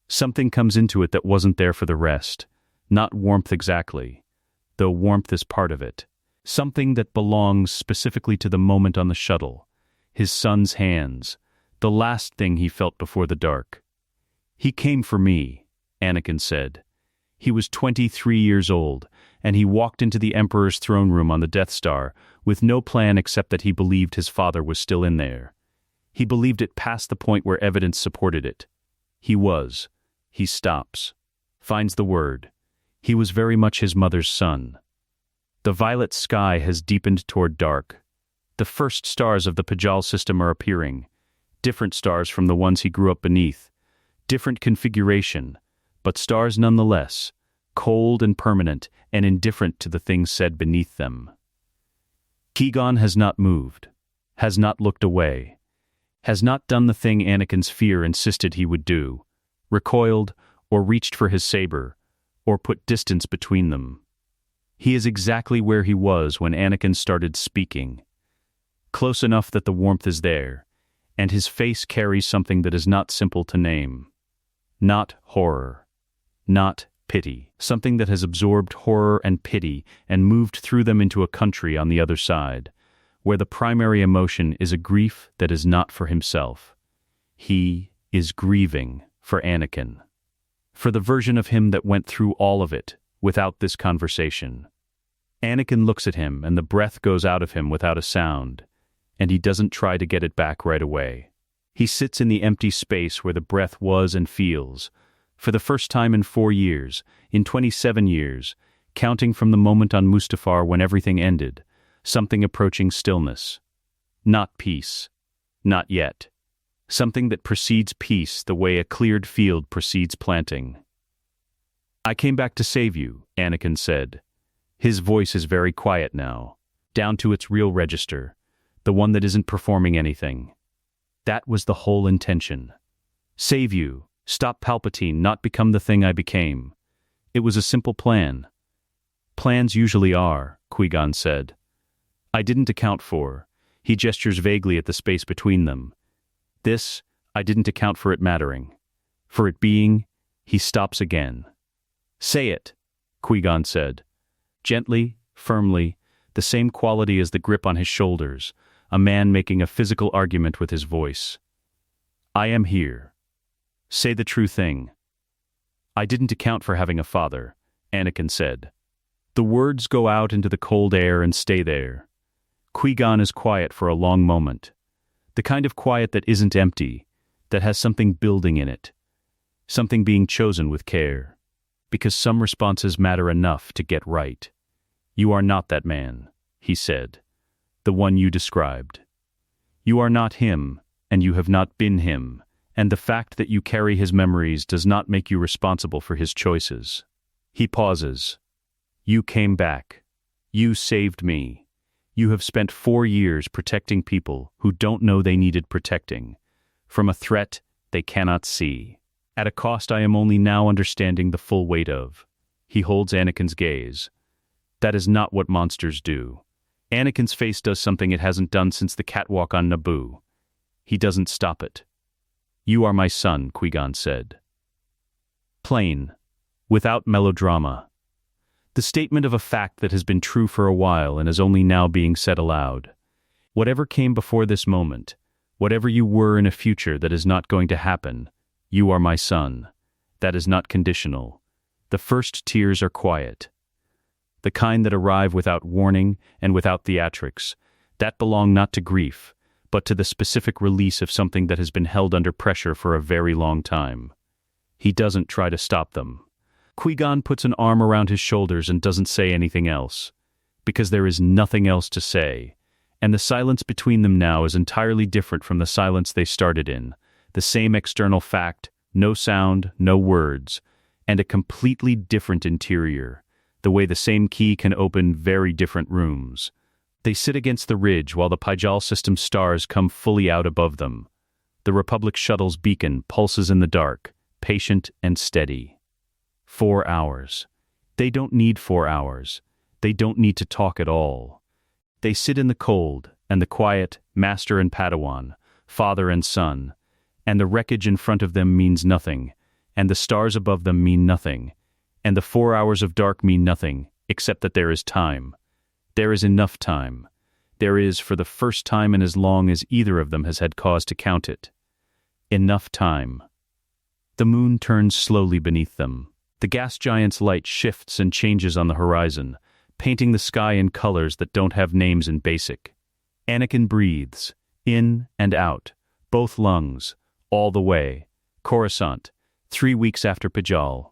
Something comes into it that wasn't there for the rest. Not warmth exactly, though warmth is part of it. Something that belongs specifically to the moment on the shuttle. His son's hands. The last thing he felt before the dark. "He came for me," Anakin said. He was 23 years old, and he walked into the Emperor's throne room on the Death Star with no plan except that he believed his father was still in there. He believed it past the point where evidence supported it. He stops. Finds the word. He was very much his mother's son. The violet sky has deepened toward dark. The first stars of the Pajal system are appearing. Different stars from the ones he grew up beneath. Different configuration, but stars nonetheless, cold and permanent and indifferent to the things said beneath them. Qui-Gon has not moved, has not looked away, has not done the thing Anakin's fear insisted he would do, recoiled or reached for his saber, or put distance between them. He is exactly where he was when Anakin started speaking. Close enough that the warmth is there, and his face carries something that is not simple to name. Not horror. Not pity. Something that has absorbed horror and pity and moved through them into a country on the other side, where the primary emotion is a grief that is not for himself. He is grieving for Anakin. For the version of him that went through all of it, without this conversation. Anakin looks at him and the breath goes out of him without a sound, and he doesn't try to get it back right away. He sits in the empty space where the breath was and feels, for the first time in 4 years, in 27 years, counting from the moment on Mustafar when everything ended, something approaching stillness. Not peace. Not yet. Something that precedes peace the way a cleared field precedes planting. "I came back to save you," Anakin said. His voice is very quiet now, down to its real register, the one that isn't performing anything. That was the whole intention. Save you, stop Palpatine, not become the thing I became. It was a simple plan. Plans usually are, Qui-Gon said. I didn't account for. He gestures vaguely at the space between them. This, I didn't account for it mattering. For it being, he stops again. Say it, Qui-Gon said. Gently, firmly, the same quality as the grip on his shoulders, a man making a physical argument with his voice. I am here. Say the true thing. I didn't account for having a father, Anakin said. The words go out into the cold air and stay there. Qui-Gon is quiet for a long moment. The kind of quiet that isn't empty, that has something building in it. Something being chosen with care. Because some responses matter enough to get right. You are not that man, he said. The one you described. You are not him, and you have not been him, and the fact that you carry his memories does not make you responsible for his choices. He pauses. You came back. You saved me. You have spent 4 years protecting people who don't know they needed protecting, from a threat they cannot see. At a cost I am only now understanding the full weight of. He holds Anakin's gaze. That is not what monsters do. Anakin's face does something it hasn't done since the catwalk on Naboo. He doesn't stop it. You are my son, Qui-Gon said. Plain, without melodrama. The statement of a fact that has been true for a while and is only now being said aloud. Whatever came before this moment, whatever you were in a future that is not going to happen, you are my son. That is not conditional. The first tears are quiet. The kind that arrive without warning and without theatrics, that belong not to grief, but to the specific release of something that has been held under pressure for a very long time. He doesn't try to stop them. Qui-Gon puts an arm around his shoulders and doesn't say anything else, because there is nothing else to say, and the silence between them now is entirely different from the silence they started in, the same external fact, no sound, no words, and a completely different interior, the way the same key can open very different rooms. They sit against the ridge while the Pajal system stars come fully out above them. The Republic shuttle's beacon pulses in the dark, patient and steady. 4 hours. They don't need 4 hours. They don't need to talk at all. They sit in the cold and the quiet, master and Padawan, father and son, and the wreckage in front of them means nothing, and the stars above them mean nothing, and the 4 hours of dark mean nothing, except that there is time. There is enough time. There is, for the first time in as long as either of them has had cause to count it. Enough time. The moon turns slowly beneath them. The gas giant's light shifts and changes on the horizon, painting the sky in colors that don't have names in BASIC. Anakin breathes, in and out, both lungs, all the way. Coruscant, 3 weeks after Pijal.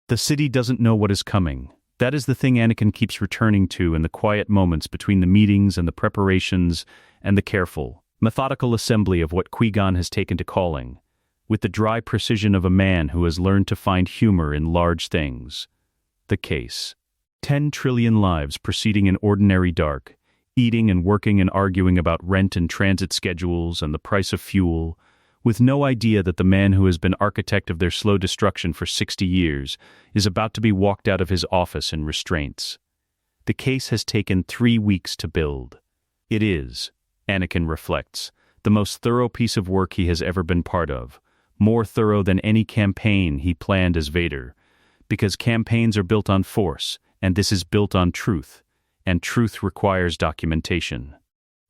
The city doesn't know what is coming. That is the thing Anakin keeps returning to in the quiet moments between the meetings and the preparations and the careful, methodical assembly of what Qui-Gon has taken to calling, with the dry precision of a man who has learned to find humor in large things. The case. 10 trillion lives proceeding in ordinary dark, eating and working and arguing about rent and transit schedules and the price of fuel, with no idea that the man who has been architect of their slow destruction for 60 years is about to be walked out of his office in restraints. The case has taken 3 weeks to build. It is, Anakin reflects, the most thorough piece of work he has ever been part of, more thorough than any campaign he planned as Vader, because campaigns are built on force, and this is built on truth, and truth requires documentation.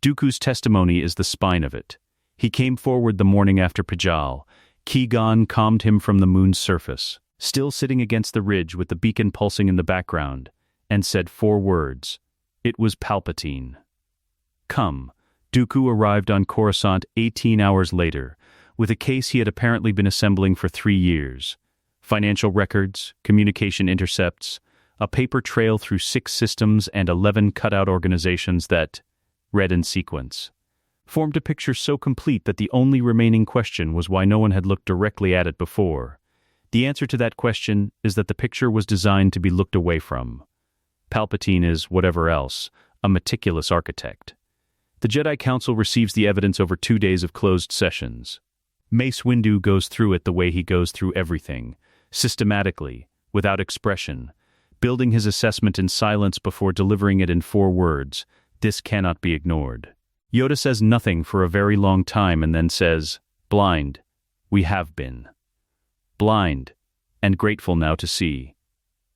Dooku's testimony is the spine of it. He came forward the morning after Pijal. Qui-Gon calmed him from the moon's surface, still sitting against the ridge with the beacon pulsing in the background, and said 4 words. It was Palpatine. Come. Dooku arrived on Coruscant 18 hours later, with a case he had apparently been assembling for 3 years. Financial records, communication intercepts, a paper trail through 6 systems and 11 cutout organizations that, read in sequence, formed a picture so complete that the only remaining question was why no one had looked directly at it before. The answer to that question is that the picture was designed to be looked away from. Palpatine is, whatever else, a meticulous architect. The Jedi Council receives the evidence over 2 days of closed sessions. Mace Windu goes through it the way he goes through everything, systematically, without expression, building his assessment in silence before delivering it in 4 words. This cannot be ignored. Yoda says nothing for a very long time and then says, blind, we have been. Blind, and grateful now to see.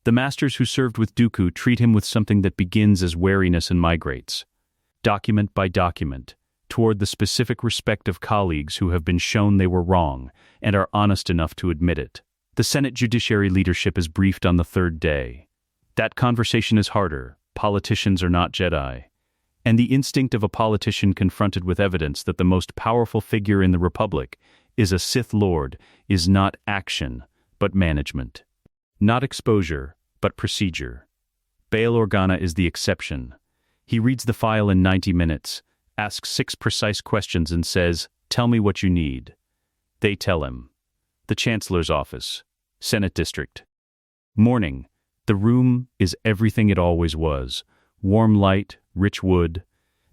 The masters who served with Dooku treat him with something that begins as wariness and migrates, document by document, toward the specific respect of colleagues who have been shown they were wrong and are honest enough to admit it. The Senate Judiciary leadership is briefed on the 3rd day. That conversation is harder. Politicians are not Jedi. And the instinct of a politician confronted with evidence that the most powerful figure in the Republic is a Sith Lord is not action, but management. Not exposure, but procedure. Bail Organa is the exception. He reads the file in 90 minutes, asks 6 precise questions and says, tell me what you need. They tell him. The Chancellor's office, Senate District. Morning. The room is everything it always was. Warm light, rich wood,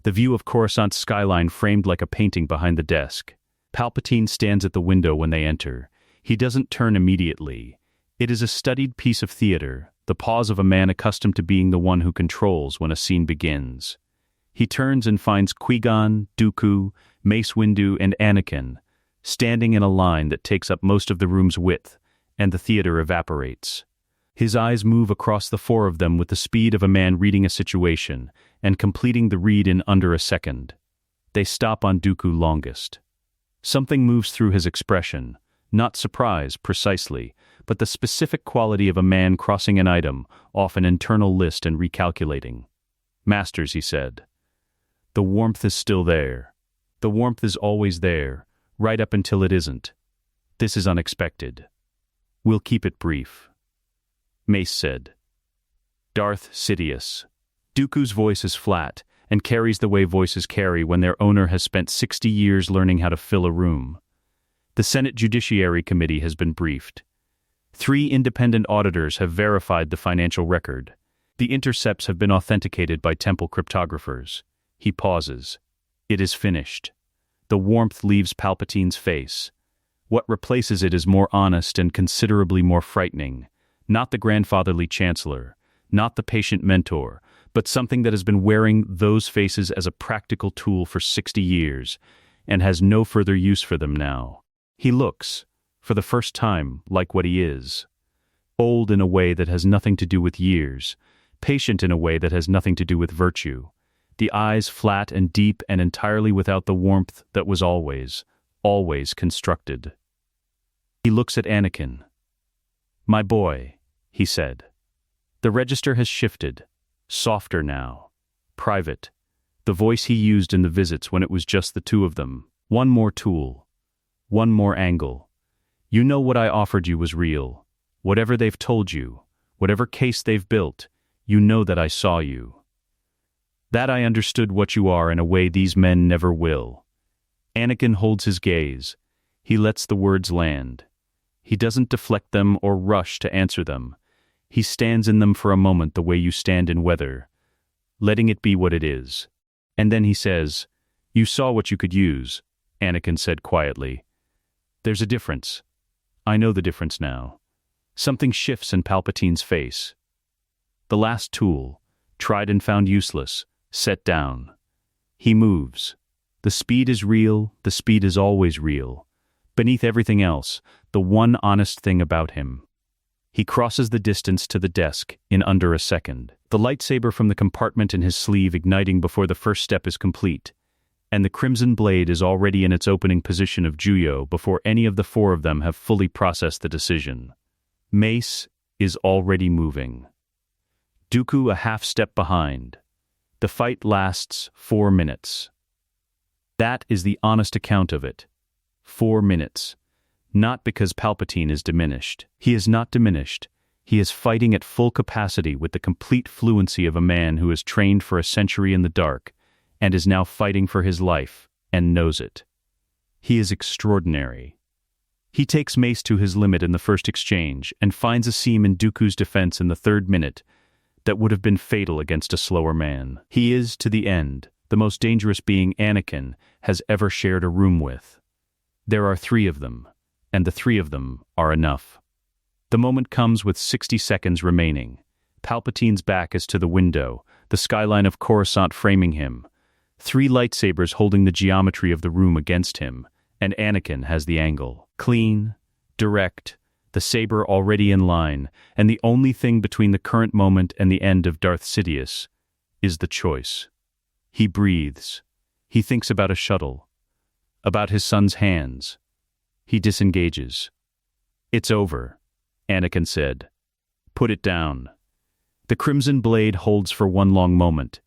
the view of Coruscant's skyline framed like a painting behind the desk. Palpatine stands at the window when they enter. He doesn't turn immediately. It is a studied piece of theater, the pause of a man accustomed to being the one who controls when a scene begins. He turns and finds Qui-Gon, Dooku, Mace Windu, and Anakin, standing in a line that takes up most of the room's width, and the theater evaporates. His eyes move across the 4 of them with the speed of a man reading a situation and completing the read in under a second. They stop on Dooku longest. Something moves through his expression, not surprise precisely, but the specific quality of a man crossing an item off an internal list and recalculating. Masters, he said. The warmth is still there. The warmth is always there, right up until it isn't. This is unexpected. We'll keep it brief. Mace said. Darth Sidious. Dooku's voice is flat and carries the way voices carry when their owner has spent 60 years learning how to fill a room. The Senate Judiciary Committee has been briefed. 3 independent auditors have verified the financial record. The intercepts have been authenticated by temple cryptographers. He pauses. It is finished. The warmth leaves Palpatine's face. What replaces it is more honest and considerably more frightening. Not the grandfatherly chancellor, not the patient mentor, but something that has been wearing those faces as a practical tool for 60 years, and has no further use for them now. He looks, for the first time, like what he is. Old in a way that has nothing to do with years, patient in a way that has nothing to do with virtue, the eyes flat and deep and entirely without the warmth that was always constructed. He looks at Anakin. "My boy," he said. The register has shifted, softer now, private, the voice he used in the visits when it was just the two of them. "One more tool, one more angle. You know what I offered you was real. Whatever they've told you, whatever case they've built, you know that I saw you. That I understood what you are in a way these men never will." Anakin holds his gaze. He lets the words land. He doesn't deflect them or rush to answer them. He stands in them for a moment the way you stand in weather, letting it be what it is. And then he says, "You saw what you could use," Anakin said quietly. "There's a difference. I know the difference now." Something shifts in Palpatine's face. The last tool, tried and found useless, set down. He moves. The speed is real, the speed is always real. Beneath everything else, the one honest thing about him. He crosses the distance to the desk in under a second, the lightsaber from the compartment in his sleeve igniting before the first step is complete, and the crimson blade is already in its opening position of Juyo before any of the four of them have fully processed the decision. Mace is already moving. Dooku a half step behind. The fight lasts 4 minutes. That is the honest account of it. 4 minutes. Not because Palpatine is diminished. He is not diminished. He is fighting at full capacity with the complete fluency of a man who has trained for a century in the dark, and is now fighting for his life, and knows it. He is extraordinary. He takes Mace to his limit in the first exchange, and finds a seam in Dooku's defense in the 3rd minute that would have been fatal against a slower man. He is, to the end, the most dangerous being Anakin has ever shared a room with. There are 3 of them, and the 3 of them are enough. The moment comes with 60 seconds remaining. Palpatine's back is to the window, the skyline of Coruscant framing him. 3 lightsabers holding the geometry of the room against him, and Anakin has the angle. Clean, direct, the saber already in line, and the only thing between the current moment and the end of Darth Sidious is the choice. He breathes. He thinks about a shuttle, about his son's hands. He disengages. "It's over," Anakin said. "Put it down." The crimson blade holds for one long moment,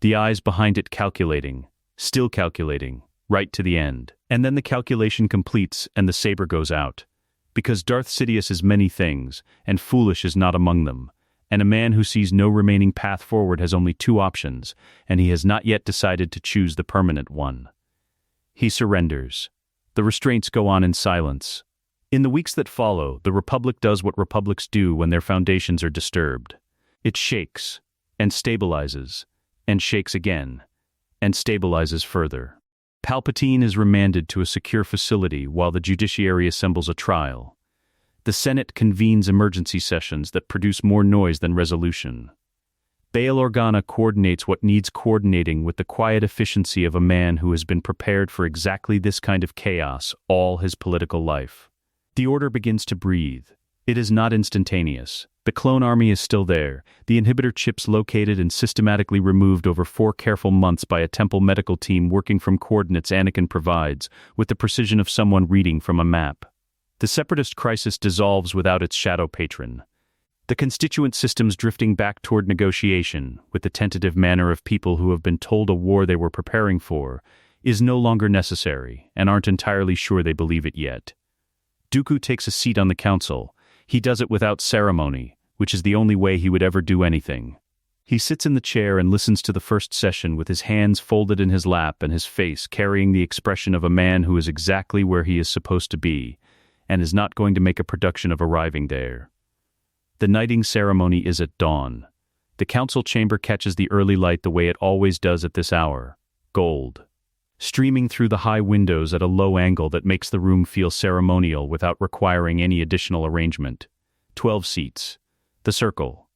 the eyes behind it calculating, still calculating, right to the end. And then the calculation completes and the saber goes out. Because Darth Sidious is many things, and foolish is not among them, and a man who sees no remaining path forward has only 2 options, and he has not yet decided to choose the permanent one. He surrenders. The restraints go on in silence. In the weeks that follow, the Republic does what republics do when their foundations are disturbed. It shakes, and stabilizes, and shakes again, and stabilizes further. Palpatine is remanded to a secure facility while the judiciary assembles a trial. The Senate convenes emergency sessions that produce more noise than resolution. Bail Organa coordinates what needs coordinating with the quiet efficiency of a man who has been prepared for exactly this kind of chaos all his political life. The order begins to breathe. It is not instantaneous. The clone army is still there, the inhibitor chips located and systematically removed over 4 careful months by a temple medical team working from coordinates Anakin provides, with the precision of someone reading from a map. The separatist crisis dissolves without its shadow patron. The constituent systems drifting back toward negotiation, with the tentative manner of people who have been told a war they were preparing for, is no longer necessary, and aren't entirely sure they believe it yet. Dooku takes a seat on the council. He does it without ceremony, which is the only way he would ever do anything. He sits in the chair and listens to the first session with his hands folded in his lap and his face carrying the expression of a man who is exactly where he is supposed to be, and is not going to make a production of arriving there. The knighting ceremony is at dawn. The council chamber catches the early light the way it always does at this hour, gold, streaming through the high windows at a low angle that makes the room feel ceremonial without requiring any additional arrangement. 12 seats. The circle.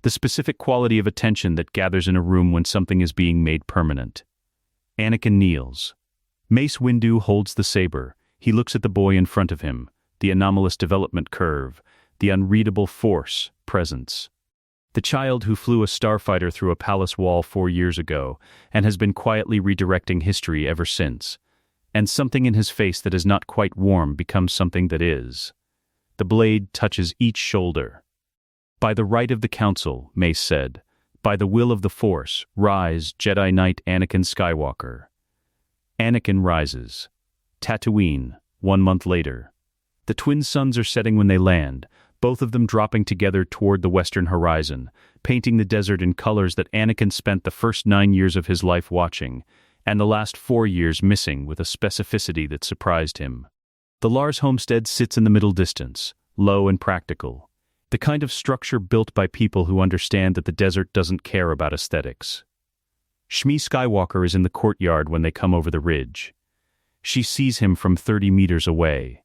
The specific quality of attention that gathers in a room when something is being made permanent. Anakin kneels. Mace Windu holds the saber. He looks at the boy in front of him, the anomalous development curve, the unreadable force presence. The child who flew a starfighter through a palace wall 4 years ago and has been quietly redirecting history ever since. And something in his face that is not quite warm becomes something that is. The blade touches each shoulder. By the right of the Council, Mace said, by the will of the Force, rise, Jedi Knight Anakin Skywalker. Anakin rises. Tatooine, 1 month later. The twin suns are setting when they land, both of them dropping together toward the western horizon, painting the desert in colors that Anakin spent the first 9 years of his life watching, and the last 4 years missing with a specificity that surprised him. The Lars homestead sits in the middle distance, low and practical, the kind of structure built by people who understand that the desert doesn't care about aesthetics. Shmi Skywalker is in the courtyard when they come over the ridge. She sees him from 30 meters away.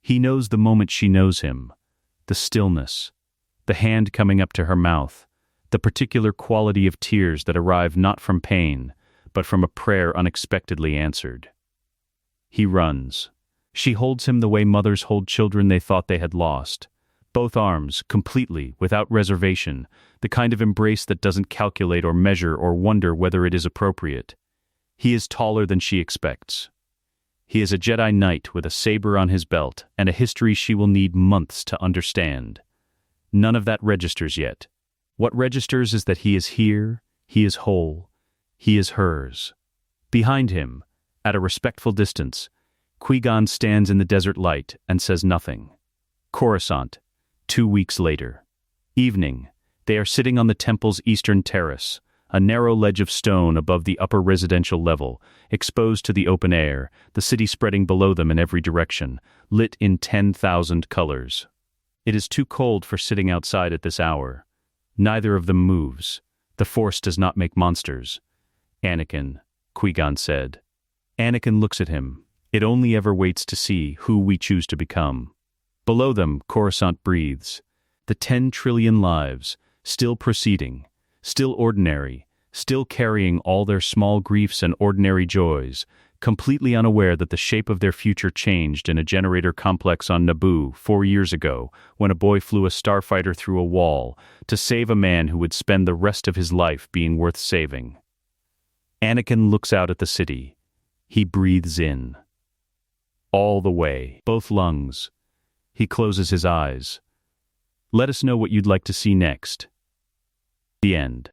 He knows the moment she knows him, the stillness, the hand coming up to her mouth, the particular quality of tears that arrive not from pain, but from a prayer unexpectedly answered. He runs. She holds him the way mothers hold children they thought they had lost. Both arms, completely, without reservation, the kind of embrace that doesn't calculate or measure or wonder whether it is appropriate. He is taller than she expects. He is a Jedi Knight with a saber on his belt and a history she will need months to understand. None of that registers yet. What registers is that he is here, he is whole, he is hers. Behind him, at a respectful distance, Qui-Gon stands in the desert light and says nothing. Coruscant, 2 weeks later. Evening, they are sitting on the temple's eastern terrace, a narrow ledge of stone above the upper residential level, exposed to the open air, the city spreading below them in every direction, lit in 10,000 colors. It is too cold for sitting outside at this hour. Neither of them moves. The Force does not make monsters. Anakin, Qui-Gon said. Anakin looks at him. It only ever waits to see who we choose to become. Below them, Coruscant breathes. The 10 trillion lives, still proceeding, still ordinary, still carrying all their small griefs and ordinary joys, completely unaware that the shape of their future changed in a generator complex on Naboo 4 years ago when a boy flew a starfighter through a wall to save a man who would spend the rest of his life being worth saving. Anakin looks out at the city. He breathes in. All the way, both lungs. He closes his eyes. Let us know what you'd like to see next. The end.